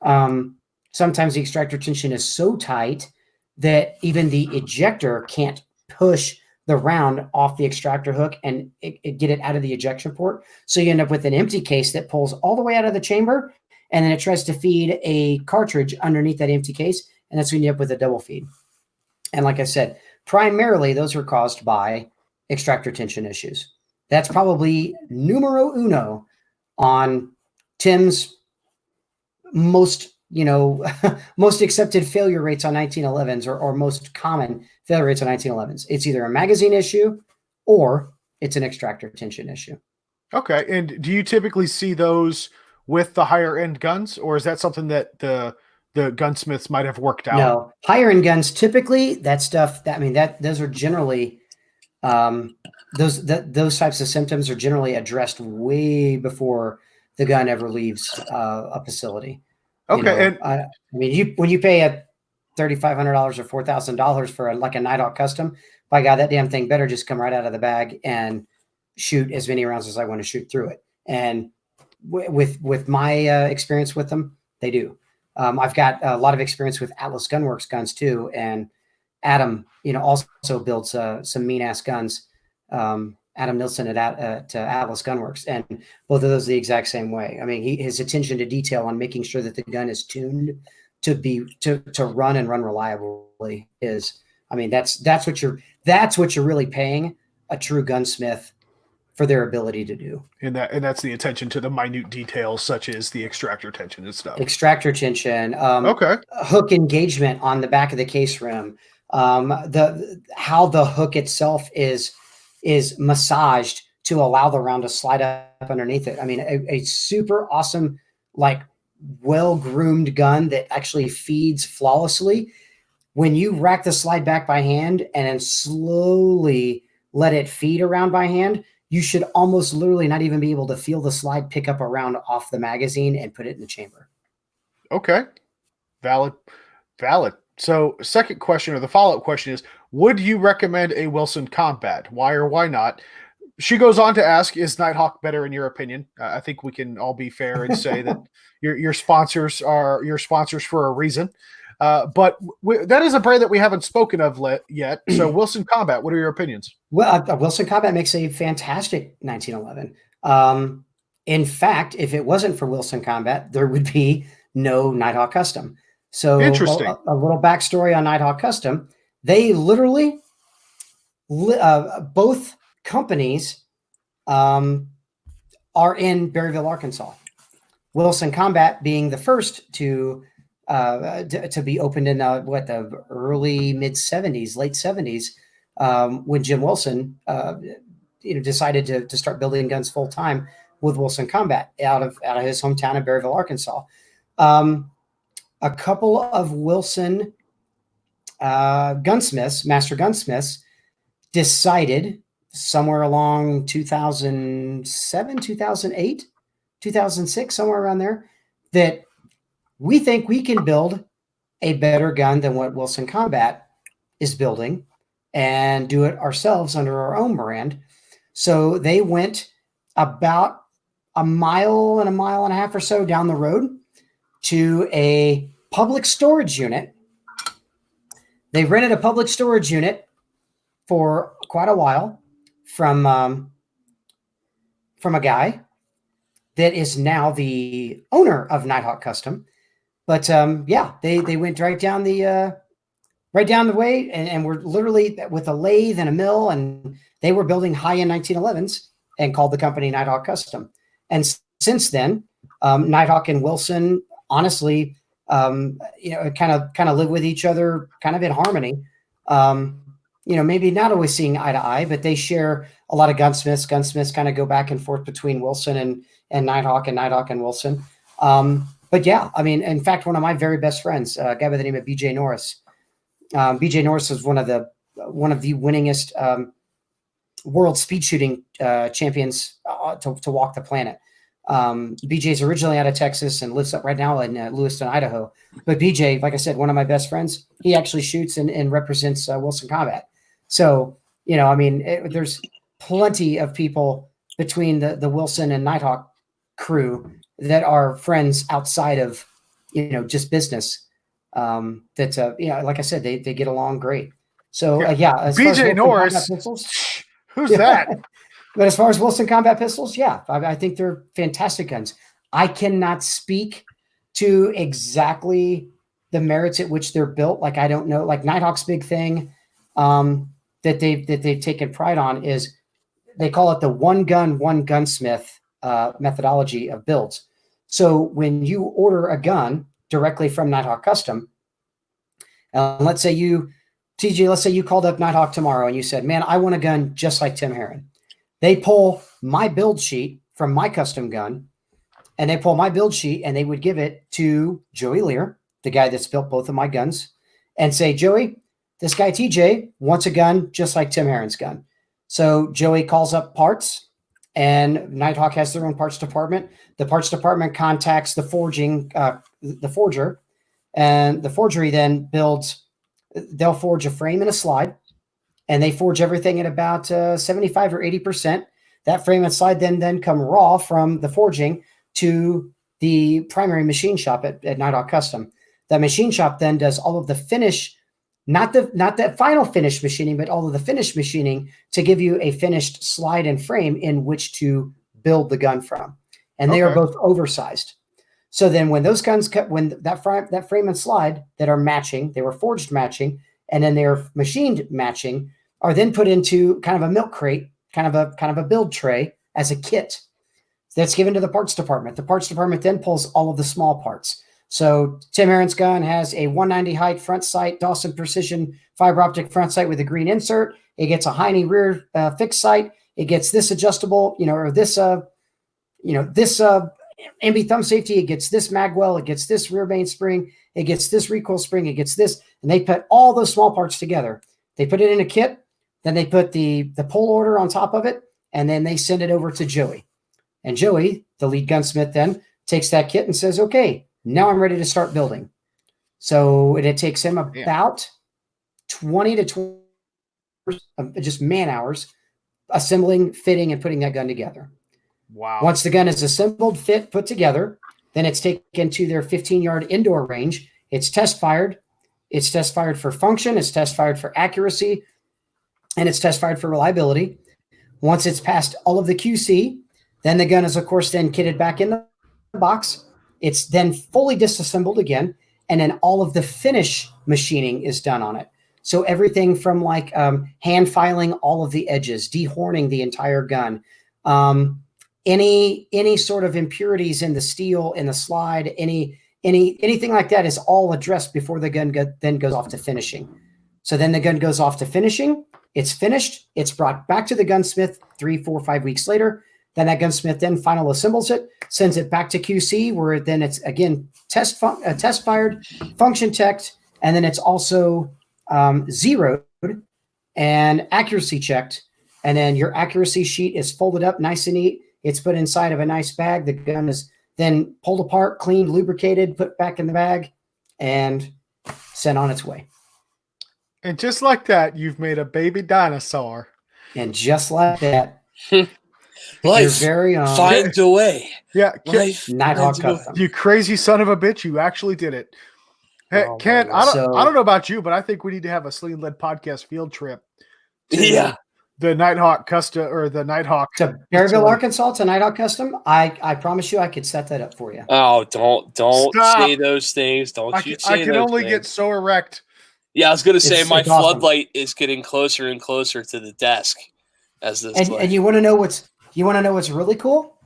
Sometimes the extractor tension is so tight that even the ejector can't push the round off the extractor hook and get it out of the ejection port. So you end up with an empty case that pulls all the way out of the chamber, and then it tries to feed a cartridge underneath that empty case, and that's when you end up with a double feed. And like I said, primarily those are caused by extractor tension issues. That's probably numero uno on Tim's most accepted failure rates on 1911s or most common failure rates on 1911s. It's either a magazine issue or it's an extractor tension issue. Okay. And do you typically see those with the higher end guns, or is that something that the gunsmiths might have worked out? No, higher end guns, typically that stuff those are generally, those types of symptoms are generally addressed way before the gun ever leaves a facility. Okay. When you pay a $3,500 or $4,000 for a Nighthawk custom, by God, that damn thing better just come right out of the bag and shoot as many rounds as I want to shoot through it. And with my experience with them, they do. I've got a lot of experience with Atlas Gunworks guns too, and Adam, also builds some mean ass guns. Adam Nilsson at Atlas Gunworks, and both of those are the exact same way. I mean, his attention to detail on making sure that the gun is tuned to run and run reliably is. I mean, that's what you're really paying a true gunsmith for their ability to do. And that's the attention to the minute details, such as the extractor tension and stuff. Extractor tension. Okay. Hook engagement on the back of the case rim. How the hook itself is massaged to allow the round to slide up underneath it. I mean, a super awesome, well-groomed gun that actually feeds flawlessly. When you rack the slide back by hand and then slowly let it feed around by hand, you should almost literally not even be able to feel the slide pick up a round off the magazine and put it in the chamber. Okay. Valid. So second question, or the follow-up question, is, would you recommend a Wilson Combat? Why or why not? She goes on to ask, is Nighthawk better in your opinion? I think we can all be fair and say that your sponsors are your sponsors for a reason. But that is a brand that we haven't spoken of yet. So Wilson Combat, what are your opinions? Well, Wilson Combat makes a fantastic 1911. In fact, if it wasn't for Wilson Combat, there would be no Nighthawk Custom. So interesting. A little backstory on Nighthawk Custom. They literally, both companies are in Berryville, Arkansas. Wilson Combat being the first to be opened in the early mid 70s, late 70s, when Jim Wilson decided to start building guns full time with Wilson Combat out of his hometown of Berryville, Arkansas. A couple of Wilson gunsmiths, master gunsmiths, decided somewhere along 2007, 2008, 2006, somewhere around there, that we think we can build a better gun than what Wilson Combat is building and do it ourselves under our own brand. So they went about a mile and a half or so down the road to a public storage unit. They rented a public storage unit for quite a while from a guy. that is now the owner of Nighthawk Custom. But they went right down the way, and were literally with a lathe and a mill, and they were building high-end 1911s and called the company Nighthawk Custom. And since then, Nighthawk and Wilson, honestly, kind of live with each other, kind of in harmony. Maybe not always seeing eye to eye, but they share a lot of gunsmiths. Gunsmiths kind of go back and forth between Wilson and Nighthawk and Wilson. But yeah, I mean, in fact, one of my very best friends, a guy by the name of BJ Norris. BJ Norris is one of the winningest world speed shooting champions to walk the planet. BJ's originally out of Texas and lives up right now in Lewiston, Idaho. But BJ, like I said, one of my best friends, he actually shoots and represents Wilson Combat. So, there's plenty of people between the Wilson and Nighthawk crew that are friends outside of, just business. Like I said, they get along great. So, BJ Norris, who's that? But as far as Wilson Combat Pistols, I think they're fantastic guns. I cannot speak to exactly the merits at which they're built. Like, I don't know, like Nighthawk's big thing that they've taken pride on is they call it the one gun, one gunsmith methodology of builds. So when you order a gun directly from Nighthawk Custom, let's say you called up Nighthawk tomorrow and you said, man, I want a gun just like Tim Herron. They pull my build sheet from my custom gun, and they pull my build sheet and they would give it to Joey Lear, the guy that's built both of my guns, and say, Joey, this guy TJ wants a gun just like Tim Herron's gun. So Joey calls up parts, and Nighthawk has their own parts department. The parts department contacts the forger, and the forgery then they'll forge a frame and a slide. And they forge everything at about 75 or 80%. That frame and slide then come raw from the forging to the primary machine shop at Nighthawk Custom. That machine shop then does all of the finish, not the final finish machining, but all of the finish machining to give you a finished slide and frame in which to build the gun from. And they are both oversized. So then when those guns when that frame and slide that are matching, they were forged matching, and then they're machined matching, are then put into kind of a milk crate, kind of a build tray as a kit that's given to the parts department. The parts department then pulls all of the small parts. So Tim Herron's gun has a 190 height front sight, Dawson Precision fiber optic front sight with a green insert. It gets a Heine rear fixed sight. It gets this adjustable, or this MB thumb safety. It gets this magwell. It gets this rear mainspring. It gets this recoil spring. It gets this, and they put all those small parts together. They put it in a kit. Then they put the pull order on top of it, and then they send it over to Joey. And Joey, the lead gunsmith, then takes that kit and says, okay, now I'm ready to start building. So it takes him about 20 to 20 just man hours assembling, fitting, and putting that gun together. Wow. Once the gun is assembled, fit, put together, then it's taken to their 15-yard indoor range. It's test fired. It's test fired for function. It's test fired for accuracy. And it's test fired for reliability. Once it's passed all of the QC, then the gun is, of course, then kitted back in the box. It's then fully disassembled again. And then all of the finish machining is done on it. So everything from like hand filing all of the edges, dehorning the entire gun, any sort of impurities in the steel, in the slide, anything like that is all addressed before the gun then goes off to finishing. So then the gun goes off to finishing. It's finished. It's brought back to the gunsmith 3, 4, 5 weeks later. Then that gunsmith then final assembles it, sends it back to QC, where then it's again test fired, function checked, and then it's also zeroed and accuracy checked. And then your accuracy sheet is folded up nice and neat. It's put inside of a nice bag. The gun is then pulled apart, cleaned, lubricated, put back in the bag, and sent on its way. And just like that, you've made a baby dinosaur. And just like that, life very finds a way. Yeah, Life Nighthawk finds a way. Custom. you crazy son of a bitch! You actually did it. Hey, Oh, Ken, man. I don't know about you, but I think we need to have a Sling'N podcast field trip. Yeah. The Nighthawk custom or the Nighthawk to Berryville, Arkansas, to Nighthawk Custom. I promise you, I could set that up for you. Oh, don't Stop. say those things. Don't you say I can those only things. get so erect. Yeah, I was gonna say my It's awesome. floodlight is getting closer and closer to the desk as this. And you want to know what's really cool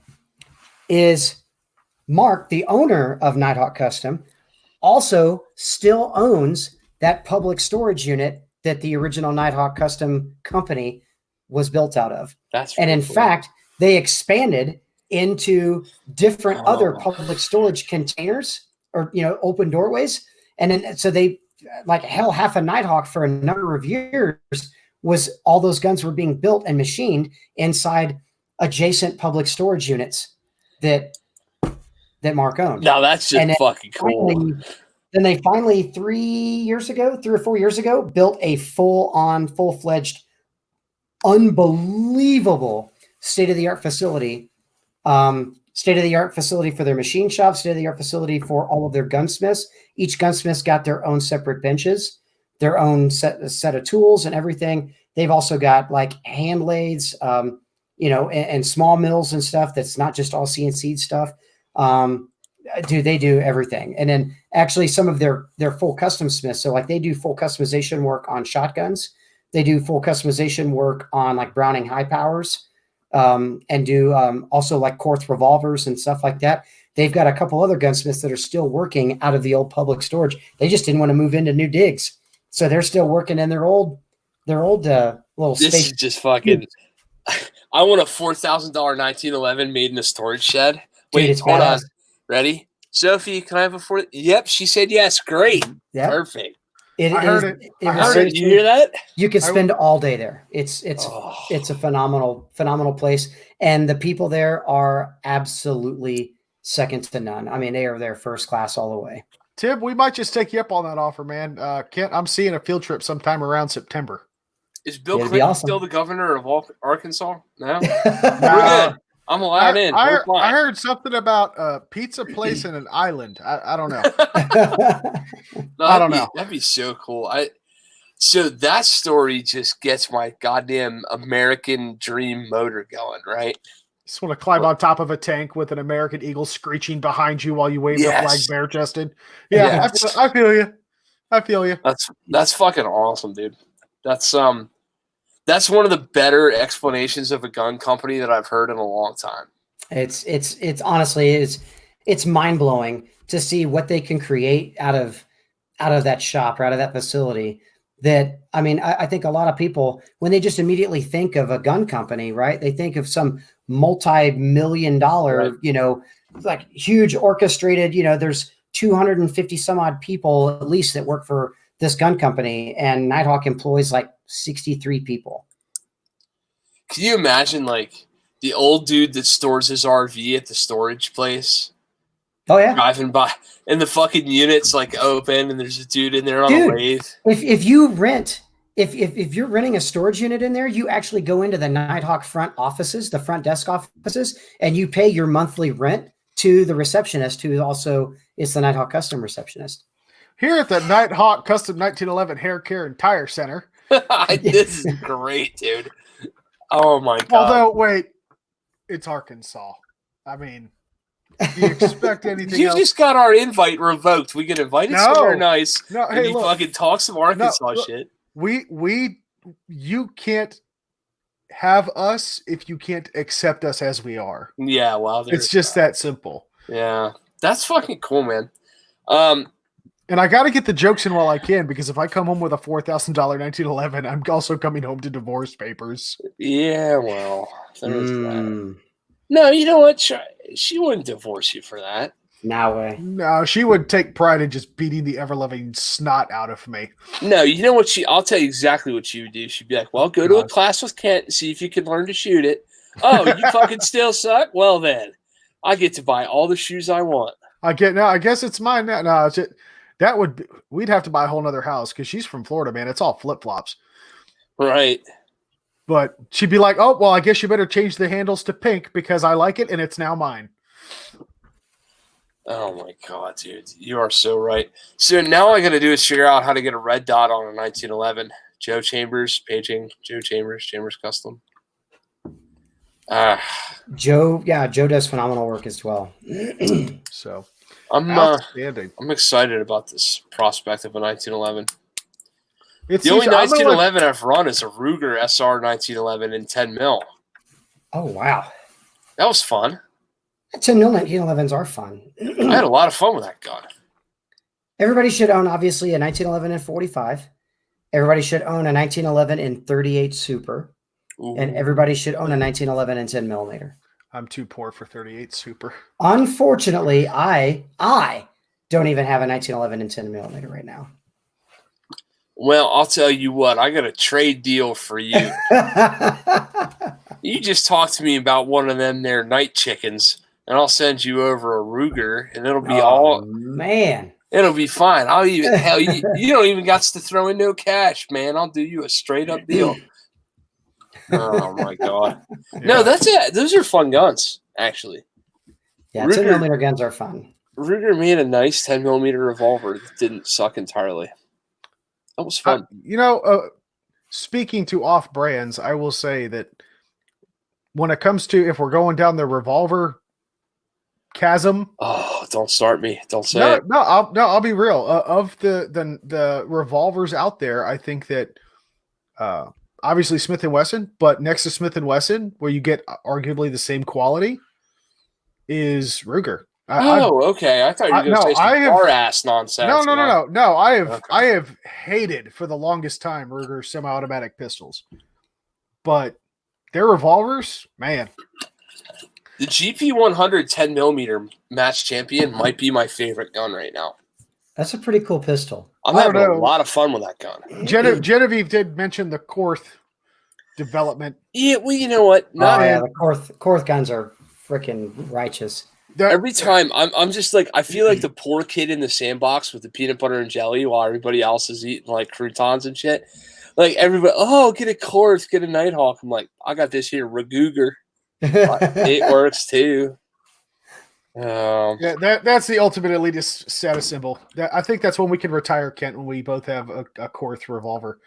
is Mark, the owner of Nighthawk Custom, also still owns that public storage unit that the original Nighthawk Custom company was built out of. And in fact, they expanded into different other public storage containers or, open doorways. And then, so they half a Nighthawk for a number of years was all those guns were being built and machined inside adjacent public storage units that Mark owned. Now that's just fucking cool. Then they finally 3 or 4 years ago, built a full-fledged, unbelievable state-of-the-art facility. State-of-the-art facility for their machine shop, state-of-the-art facility for all of their gunsmiths. Each gunsmith's got their own separate benches, their own set of tools and everything. They've also got hand lathes, and small mills and stuff that's not just all CNC stuff. They do everything. And then actually some of their full custom smiths. So they do full customization work on shotguns. They do full customization work on Browning high powers, and do also Korth revolvers and stuff like that. They've got a couple other gunsmiths that are still working out of the old public storage. They just didn't want to move into new digs. So they're still working in their old little this space. Is just fucking. I want a $4,000 1911 made in a storage shed. Wait, Dude, hold on. Ready? Sophie, can I have a $4? Yep, she said yes. Great. Yep. Perfect. I heard it. You hear that? You could spend all day there. It's a phenomenal place. And the people there are absolutely second to none. I mean, they are there first class all the way. Tim, we might just take you up on that offer, man. Kent, I'm seeing a field trip sometime around September. Is Bill Clinton still the governor of Arkansas? No? We're good. I'm allowed in. I heard something about a pizza place in an island. I don't know. I don't know. That'd be so cool. So that story just gets my goddamn American dream motor going, right? Just want to climb on top of a tank with an American eagle screeching behind you while you wave the flag bare chested. Yeah, yes. I feel you. I feel you. That's fucking awesome, dude. That's one of the better explanations of a gun company that I've heard in a long time. It's honestly it's mind blowing to see what they can create out of that shop or out of that facility. That, I mean, I think a lot of people, when they just immediately think of a gun company, right? They think of some multi-million-dollar, huge orchestrated, there's 250 some odd people at least that work for this gun company, and Nighthawk employs 63 people. Can you imagine the old dude that stores his RV at the storage place? Oh yeah, driving by and the fucking unit's open and there's a dude in there on a lathe. If you rent, if you're renting a storage unit in there, you actually go into the Nighthawk front offices, the front desk offices, and you pay your monthly rent to the receptionist, who also is the Nighthawk Custom receptionist. Here at the Nighthawk Custom 1911 Hair Care and Tire Center. This is great, dude. Oh my god. Although, wait, it's Arkansas. I mean, do you expect anything else? You just got our invite revoked. We get invited somewhere nice. No, and you fucking talk some Arkansas shit. You can't have us if you can't accept us as we are. Yeah, well, it's just that simple. Yeah, that's fucking cool, man. And I got to get the jokes in while I can, because if I come home with a $4,000 1911, I'm also coming home to divorce papers. Yeah, well, there's that. No, you know what? She wouldn't divorce you for that. No way. No, she would take pride in just beating the ever-loving snot out of me. No, you know what? I'll tell you exactly what she would do. She'd be like, well, go to a class with Kent and see if you can learn to shoot it. Oh, you fucking still suck? Well, then, I get to buy all the shoes I want. I guess it's mine now. No, we'd have to buy a whole nother house, because she's from Florida, man. It's all flip-flops. Right. But she'd be like, oh, well, I guess you better change the handles to pink because I like it and it's now mine. Oh my god, dude. You are so right. So now all I got to do is figure out how to get a red dot on a 1911. Joe Chambers, paging Joe Chambers Custom. Joe does phenomenal work as well. So I'm outstanding. I'm excited about this prospect of a 1911. It's The only I'm gonna look- 1911 I've run is a Ruger SR 1911 in 10 mil. Oh wow, That was fun. 10 mil 1911s are fun. I had a lot of fun with that gun. Everybody should own obviously a 1911 in 45. Everybody should own a 1911 in 38 Super. Ooh. And everybody should own a 1911 in 10 millimeter. I'm too poor for 38 Super. Unfortunately, I don't even have a 1911 in 10 millimeter right now. Well, I'll tell you what, I got a trade deal for you. You just talk to me about one of them there night chickens, and I'll send you over a Ruger, and it'll be man. It'll be fine. I'll even hell you don't even got to throw in no cash, man. I'll do you a straight up deal. Oh my god. Yeah. No, that's it. Those are fun guns, actually. Yeah, 10 millimeter guns are fun. Ruger made a nice 10 millimeter revolver that didn't suck entirely. That was fun. Speaking to off brands, I will say that when it comes to if we're going down the revolver chasm. Oh, don't start me. Don't say it. I'll be real. Of the revolvers out there, I think that obviously Smith & Wesson, but next to Smith & Wesson, where you get arguably the same quality, is Ruger. Okay. I thought you were going to say some bar-ass nonsense. No. I have hated for the longest time Ruger semi-automatic pistols, but their revolvers, man. The GP100 10 millimeter match champion might be my favorite gun right now. That's a pretty cool pistol. I'm having a lot of fun with that gun. Genevieve did mention the Korth development. Yeah, well, you know what? The Korth guns are freaking righteous. Every time I'm just like, I feel like the poor kid in the sandbox with the peanut butter and jelly while everybody else is eating like croutons and shit. Like everybody, get a Korth, get a Nighthawk. I'm like, I got this here, Raguger. It works too. That's the ultimate elitist status symbol. I think that's when we can retire, Kent, when we both have a Korth revolver.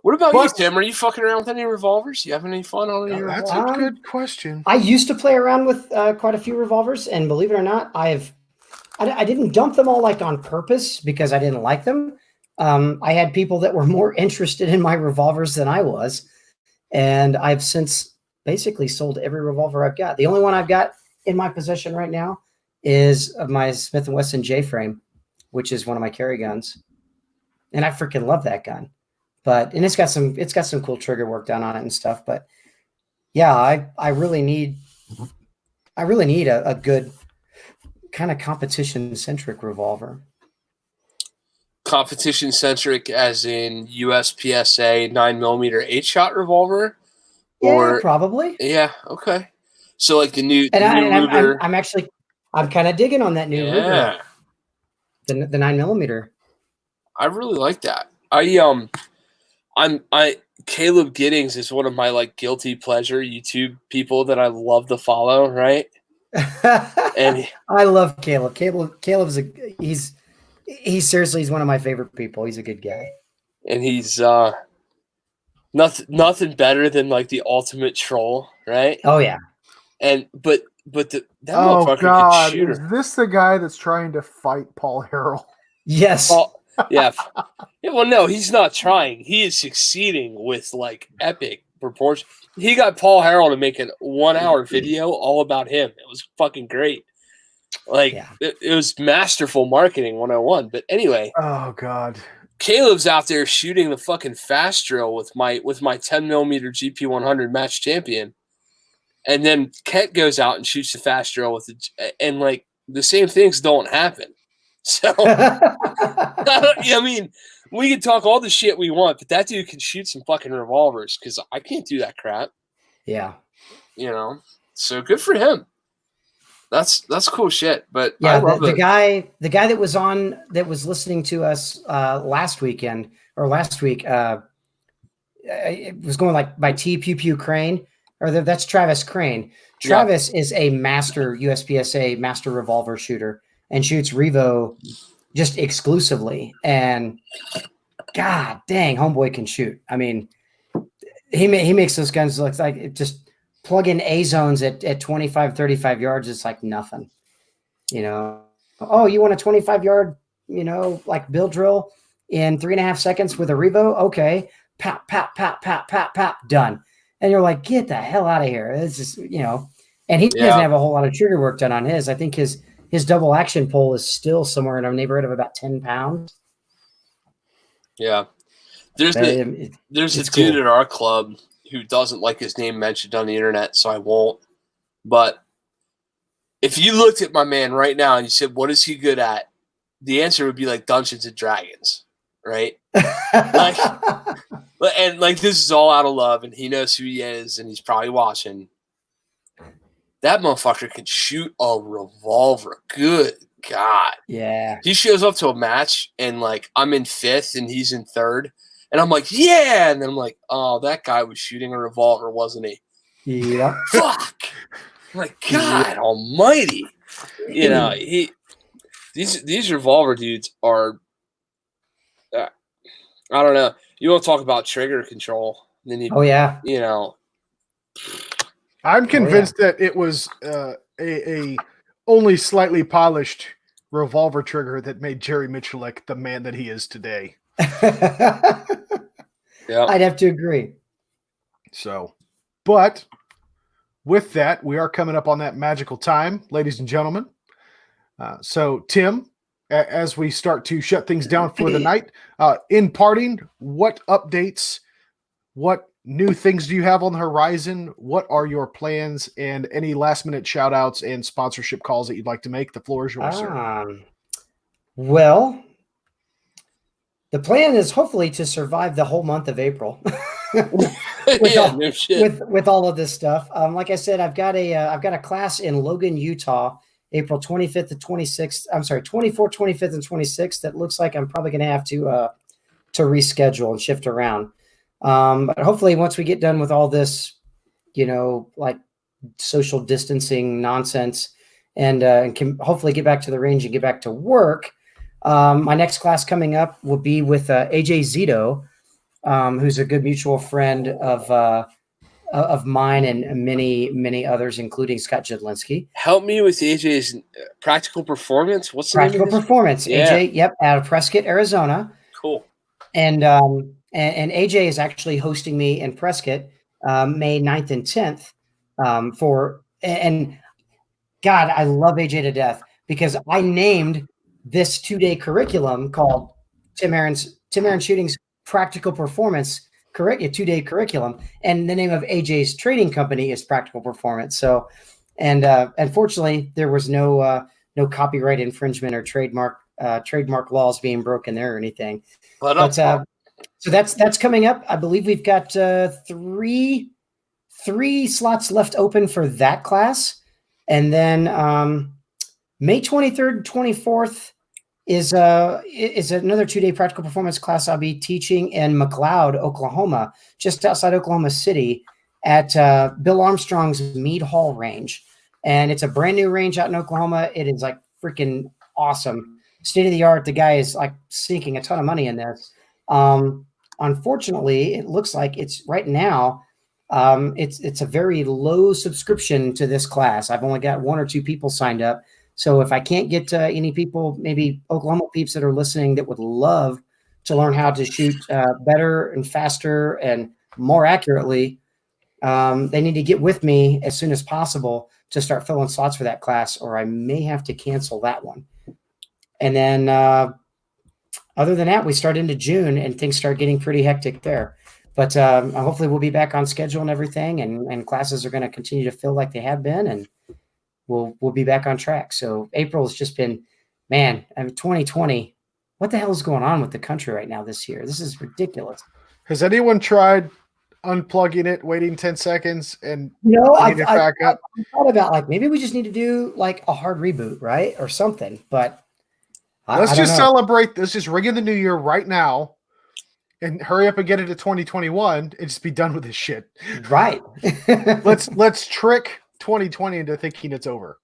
What about you, Tim? Are you fucking around with any revolvers? You having any fun on any revolvers? That's a good question. I used to play around with quite a few revolvers, and believe it or not, I didn't dump them all like on purpose because I didn't like them. I had people that were more interested in my revolvers than I was, and I've since basically sold every revolver I've got. The only one I've got in my possession right now is my Smith & Wesson J-frame, which is one of my carry guns, and I freaking love that gun. And it's got some cool trigger work done on it and stuff. But yeah, I really need a good kind of competition centric revolver. Competition centric, as in USPSA 9mm 8-shot revolver. Yeah, probably. Yeah. Okay. So like the new Ruger. I'm kind of digging on that new Ruger. The 9mm. I really like that. Caleb Giddings is one of my like guilty pleasure YouTube people that I love to follow, right? And I love Caleb. Caleb's he's one of my favorite people. He's a good guy. And he's nothing better than like the ultimate troll, right? Oh yeah. But that motherfucker can shoot her. Is this the guy that's trying to fight Paul Herron? Yes. Yeah. Well, no, he's not trying. He is succeeding with like epic proportion. He got Paul Herron to make an 1-hour video all about him. It was fucking great. Like it was masterful marketing 101. But anyway. Oh God. Caleb's out there shooting the fucking fast drill with my 10mm GP100 match champion. And then Kent goes out and shoots the fast drill with and like the same things don't happen. So, I mean, we can talk all the shit we want, but that dude can shoot some fucking revolvers because I can't do that crap. Yeah. So good for him. That's cool shit. But yeah, I love the guy that was listening to us last week, it was going like by T Pew Pew Crane, that's Travis Crane. Travis is a master USPSA master revolver shooter and shoots Revo just exclusively. And God dang, homeboy can shoot. I mean, he makes those guns look like it just plug in A zones at 25, 35 yards. It's like nothing, you know. Oh, you want a 25-yard, you know, like bill drill in 3.5 seconds with a Revo? Okay. Pop, pop, pop, pop, pop, pop, done. And you're like, get the hell out of here. This is, you know, and he doesn't have a whole lot of trigger work done on his. I think his double action pole is still somewhere in our neighborhood of about 10 pounds. Yeah. There's a dude at our club who doesn't like his name mentioned on the internet, so I won't. But if you looked at my man right now and you said, what is he good at? The answer would be like Dungeons and Dragons, right? And this is all out of love, and he knows who he is, and he's probably watching. That motherfucker can shoot a revolver. Good God. Yeah. He shows up to a match, and like I'm in 5th and he's in 3rd. And I'm like, yeah. And then I'm like, oh, that guy was shooting a revolver, wasn't he? Yeah. Fuck. I'm like, God almighty. You know, these revolver dudes are, I don't know. You want to talk about trigger control. Then you know. I'm convinced that it was a only slightly polished revolver trigger that made Jerry Miculek the man that he is today. Yeah, I'd have to agree. So, but with that, we are coming up on that magical time, ladies and gentlemen. So, Tim, as we start to shut things down for the night, in parting, what updates, what new things do you have on the horizon? What are your plans and any last minute shout outs and sponsorship calls that you'd like to make? The floor is yours, sir. Well, the plan is hopefully to survive the whole month of April with all of this stuff. Like I said, I've got a class in Logan, Utah, April 25th to 26th. I'm sorry, 24th, 25th, and 26th. That looks like I'm probably going to have to reschedule and shift around. But hopefully once we get done with all this, you know, like social distancing nonsense and can hopefully get back to the range and get back to work. My next class coming up will be with AJ Zito, who's a good mutual friend of mine and many others, including Scott Jadlinski. Help me with AJ's Practical Performance. What's the Practical name of Performance? Yeah. AJ, yep, out of Prescott, Arizona. Cool. And AJ is actually hosting me in Prescott May 9th and 10th and God, I love AJ to death because I named this 2-day curriculum called Tim Herron Shooting's Practical Performance 2-day curriculum, and the name of AJ's trading company is Practical Performance. So, and unfortunately, there was no copyright infringement or trademark laws being broken there or anything. So that's coming up. I believe we've got three slots left open for that class, and then May 23rd and 24th is another 2-day practical performance class I'll be teaching in McLeod, Oklahoma, just outside Oklahoma City at Bill Armstrong's Meade Hall range. And it's a brand new range out in Oklahoma. It is like freaking awesome. State of the art. The guy is like sinking a ton of money in this. Unfortunately, it looks like it's right now. It's a very low subscription to this class. I've only got 1 or 2 people signed up. So if I can't get any people, maybe Oklahoma peeps that are listening that would love to learn how to shoot better and faster and more accurately, they need to get with me as soon as possible to start filling slots for that class, or I may have to cancel that one. And then other than that, we start into June and things start getting pretty hectic there. But hopefully we'll be back on schedule and everything, and classes are going to continue to feel like they have been, and we'll be back on track. So April has just been, man, I mean, 2020, what the hell is going on with the country right now this year? This is ridiculous. Has anyone tried unplugging it, waiting 10 seconds, and I've back up? I thought about like maybe we just need to do like a hard reboot, right, or something. But let's just celebrate. Let's just ring in the new year right now, and hurry up and get into 2021 and just be done with this shit. Right. let's trick 2020 into thinking it's over.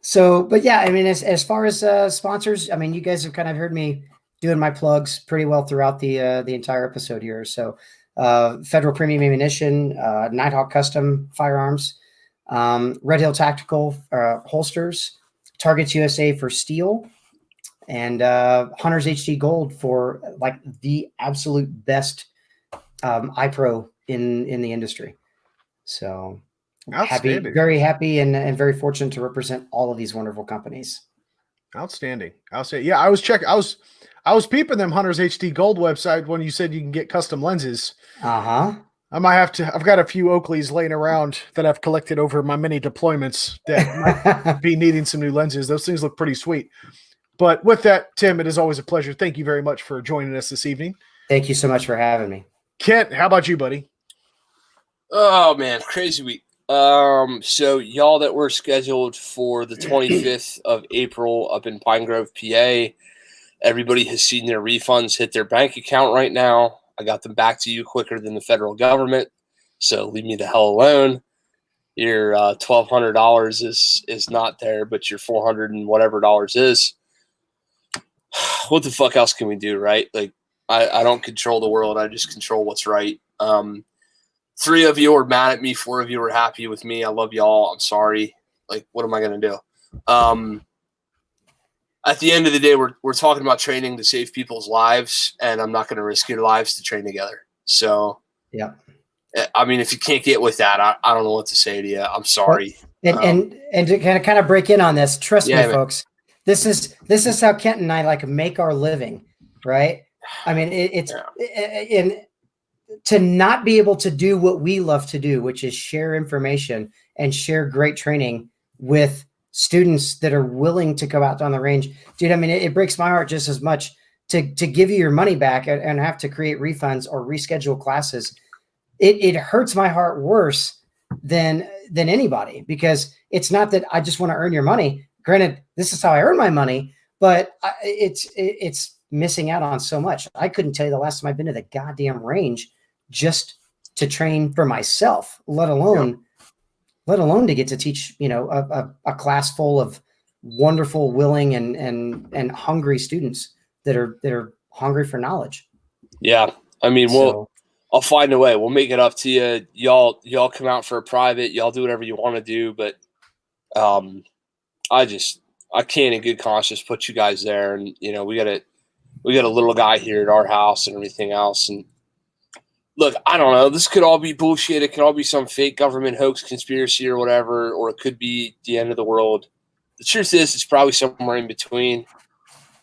So, but yeah, I mean, as far as sponsors, I mean, you guys have kind of heard me doing my plugs pretty well throughout the entire episode here. So, Federal Premium Ammunition, Nighthawk Custom Firearms, Red Hill Tactical holsters, Targets USA for steel, and Hunter's HD Gold for like the absolute best iPro in the industry. So very happy and very fortunate to represent all of these wonderful companies. Outstanding. Yeah, I was peeping them Hunter's HD Gold website when you said you can get custom lenses. Uh-huh. I've got a few Oakleys laying around that I've collected over my many deployments that might be needing some new lenses. Those things look pretty sweet. But with that, Tim, it is always a pleasure. Thank you very much for joining us this evening. Thank you so much for having me. Kent, how about you, buddy? Oh man, crazy week. So y'all that were scheduled for the 25th of April up in Pine Grove, PA, everybody has seen their refunds hit their bank account right now. I got them back to you quicker than the federal government, so leave me the hell alone. Your $1,200 is not there, but your $400 and whatever dollars is. What the fuck else can we do, right? Like, I don't control the world. I just control what's right. 3 of you are mad at me. 4 of you are happy with me. I love y'all. I'm sorry. Like, what am I going to do? At the end of the day, we're talking about training to save people's lives, and I'm not going to risk your lives to train together. So, yeah. I mean, if you can't get with that, I don't know what to say to you. I'm sorry. And to kind of break in on this, trust me, man. folks, this is how Kent and I like make our living, right? I mean, to not be able to do what we love to do, which is share information and share great training with students that are willing to go out on the range. Dude, I mean, it breaks my heart just as much to give you your money back and have to create refunds or reschedule classes. It hurts my heart worse than anybody, because it's not that I just want to earn your money. Granted, this is how I earn my money, but it's missing out on so much. I couldn't tell you the last time I've been to the goddamn range just to train for myself, let alone to get to teach, a class full of wonderful, willing and hungry students that are hungry for knowledge. Yeah. I mean, I'll find a way. We'll make it up to you. Y'all come out for a private. Y'all do whatever you want to do. But I can't in good conscience put you guys there. And, we got a little guy here at our house and everything else. And look, I don't know. This could all be bullshit. It could all be some fake government hoax conspiracy or whatever, or it could be the end of the world. The truth is, it's probably somewhere in between.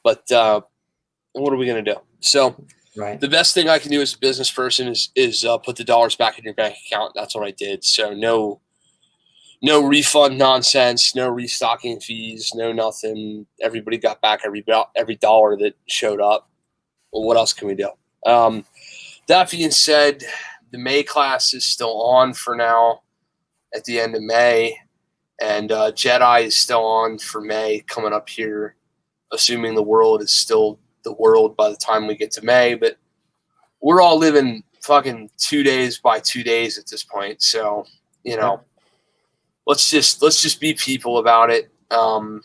But what are we going to do? So right. The best thing I can do as a business person is put the dollars back in your bank account. That's what I did. So no refund nonsense, no restocking fees, no nothing. Everybody got back every dollar that showed up. Well, what else can we do? That being said, the May class is still on for now at the end of May, and Jedi is still on for May coming up here, assuming the world is still the world by the time we get to May. But we're all living fucking 2 days by 2 days at this point. So, let's just be people about it. And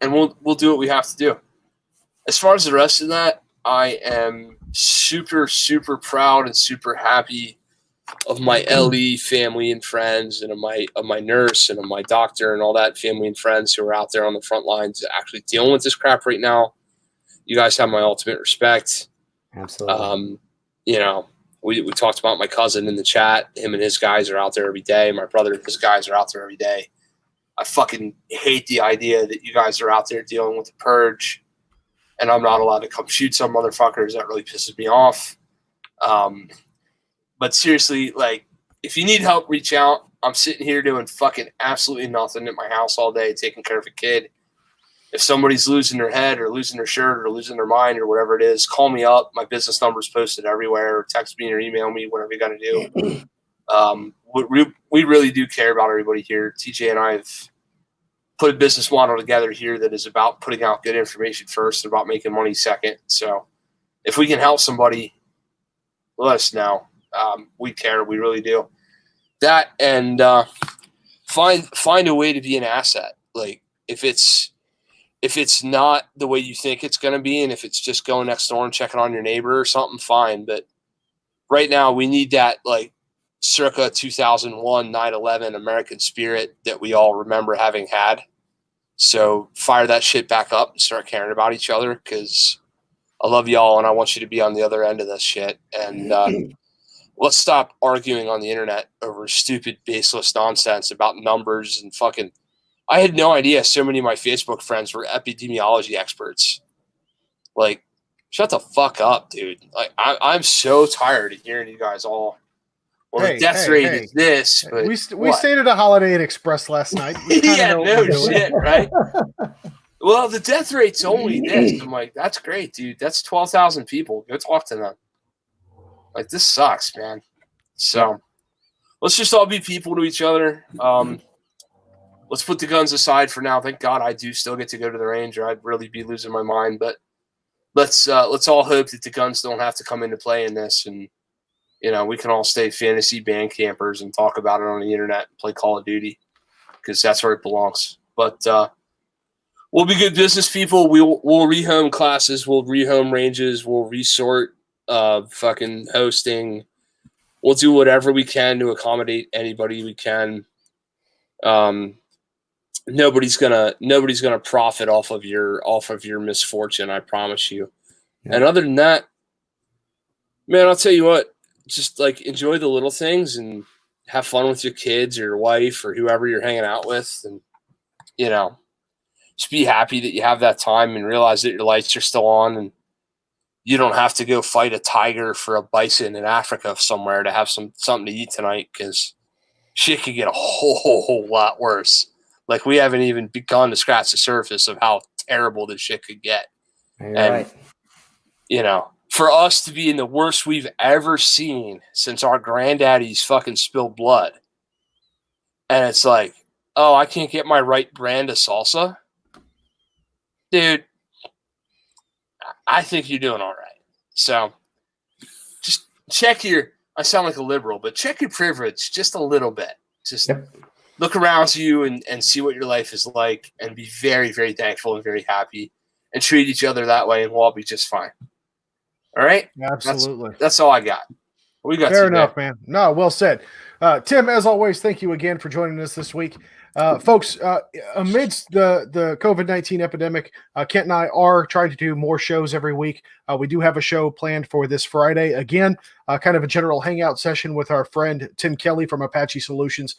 we'll do what we have to do. As far as the rest of that, I am super, super proud and super happy of my LE family and friends, and of my nurse and of my doctor and all that family and friends who are out there on the front lines actually dealing with this crap right now. You guys have my ultimate respect. Absolutely. We talked about my cousin in the chat. Him and his guys are out there every day. My brother and his guys are out there every day. I fucking hate the idea that you guys are out there dealing with the purge and I'm not allowed to come shoot some motherfuckers. That really pisses me off. But seriously, like, if you need help, reach out. I'm sitting here doing fucking absolutely nothing at my house all day, taking care of a kid. If somebody's losing their head or losing their shirt or losing their mind or whatever it is, call me up. My business number is posted everywhere. Or text me or email me, whatever you got to do. We really do care about everybody here. TJ and I have put a business model together here that is about putting out good information first and about making money second. So if we can help somebody, let us know. We care. We really do. That and find a way to be an asset. Like if it's if it's not the way you think it's going to be, and if it's just going next door and checking on your neighbor or something, fine. But right now we need that like circa 2001 9/11 American spirit that we all remember having had. So fire that shit back up and start caring about each other, because I love y'all and I want you to be on the other end of this shit. And let's stop arguing on the internet over stupid, baseless nonsense about numbers and fucking. I had no idea so many of my Facebook friends were epidemiology experts. Like, shut the fuck up, dude. Like, I'm so tired of hearing you guys all. Well, the death rate is this. But we stayed at a Holiday Inn Express last night. Yeah, no shit, right? Well, the death rate's only this. I'm like, that's great, dude. That's 12,000 people. Go talk to them. Like, this sucks, man. So let's just all be people to each other. Let's put the guns aside for now. Thank God I do still get to go to the range, or I'd really be losing my mind. But let's all hope that the guns don't have to come into play in this, and we can all stay fantasy band campers and talk about it on the internet and play Call of Duty, because that's where it belongs. But we'll be good business people. We'll rehome classes. We'll rehome ranges. We'll resort fucking hosting. We'll do whatever we can to accommodate anybody we can. Nobody's gonna profit off of your misfortune, I promise you. Yeah. And other than that, man, I'll tell you what, just like enjoy the little things and have fun with your kids or your wife or whoever you're hanging out with, and just be happy that you have that time and realize that your lights are still on and you don't have to go fight a tiger for a bison in Africa somewhere to have something to eat tonight, because shit could get a whole lot worse. Like, we haven't even begun to scratch the surface of how terrible this shit could get. You're right. For us to be in the worst we've ever seen since our granddaddies fucking spilled blood. And it's like, oh, I can't get my right brand of salsa. Dude, I think you're doing all right. So just check I sound like a liberal, but check your privilege just a little bit. Just look around you and see what your life is like, and be very, very thankful and very happy, and treat each other that way, and we'll all be just fine. All right? Absolutely. That's all I got. We got fair enough, man. No, well said. Tim, as always, thank you again for joining us this week. Folks, amidst the COVID-19 epidemic, Kent and I are trying to do more shows every week. We do have a show planned for this Friday. Again, kind of a general hangout session with our friend Tim Kelly from Apache Solutions.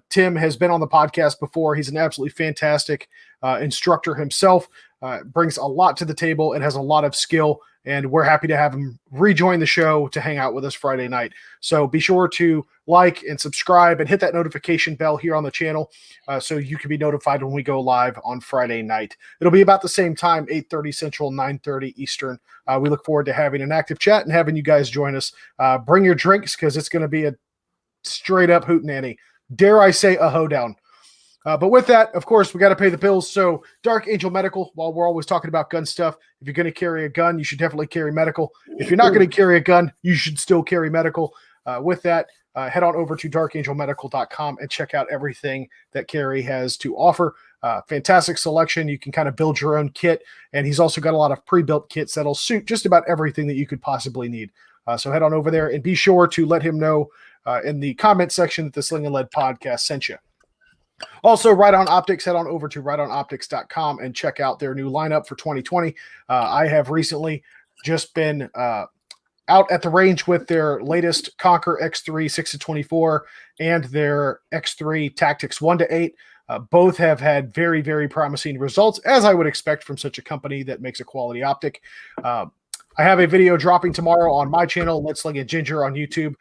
Tim has been on the podcast before. He's an absolutely fantastic instructor himself, brings a lot to the table and has a lot of skill. And we're happy to have him rejoin the show to hang out with us Friday night. So be sure to like and subscribe and hit that notification bell here on the channel so you can be notified when we go live on Friday night. It'll be about the same time, 8:30 Central, 9:30 Eastern. We look forward to having an active chat and having you guys join us. Bring your drinks, because it's going to be a straight up hootenanny. Dare I say a hoedown. But with that, of course, we got to pay the bills. So Dark Angel Medical, while we're always talking about gun stuff, if you're going to carry a gun, you should definitely carry medical. If you're not going to carry a gun, you should still carry medical. With that, head on over to darkangelmedical.com and check out everything that Carrie has to offer. Fantastic selection. You can kind of build your own kit. And he's also got a lot of pre-built kits that'll suit just about everything that you could possibly need. So head on over there and be sure to let him know in the comment section that the Sling'N Led podcast sent you. Also, Right On Optics, head on over to rightonoptics.com and check out their new lineup for 2020. I have recently just been out at the range with their latest Conquer X3 6-24 and their X3 Tactics 1-8. Both have had very, very promising results, as I would expect from such a company that makes a quality optic. I have a video dropping tomorrow on my channel, Let's Sling It Ginger on YouTube,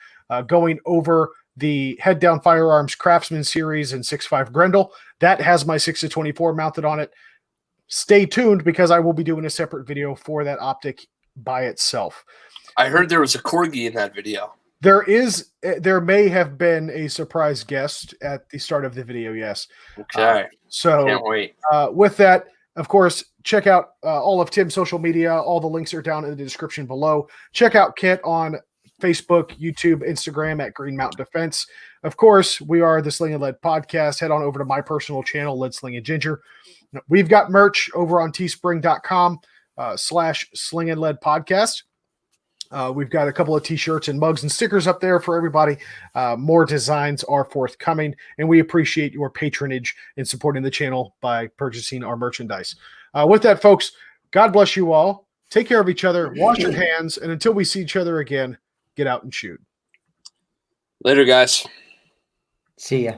going over the Head Down Firearms Craftsman Series and 6.5 Grendel. That has my 6-24 mounted on it. Stay tuned, because I will be doing a separate video for that optic by itself. I heard there was a corgi in that video. There may have been a surprise guest at the start of the video, yes. Okay. So can't wait. With that, of course, check out all of Tim's social media. All the links are down in the description below. Check out Kent on Facebook, YouTube, Instagram at Green Mountain Defense. Of course, we are the Sling'N Lead podcast. Head on over to my personal channel, Lead Sling and Ginger. We've got merch over on teespring.com /Sling'N Lead podcast. We've got a couple of t-shirts and mugs and stickers up there for everybody. More designs are forthcoming, and we appreciate your patronage in supporting the channel by purchasing our merchandise. With that, folks, God bless you all. Take care of each other. Wash your hands. And until we see each other again, get out and shoot. Later, guys. See ya.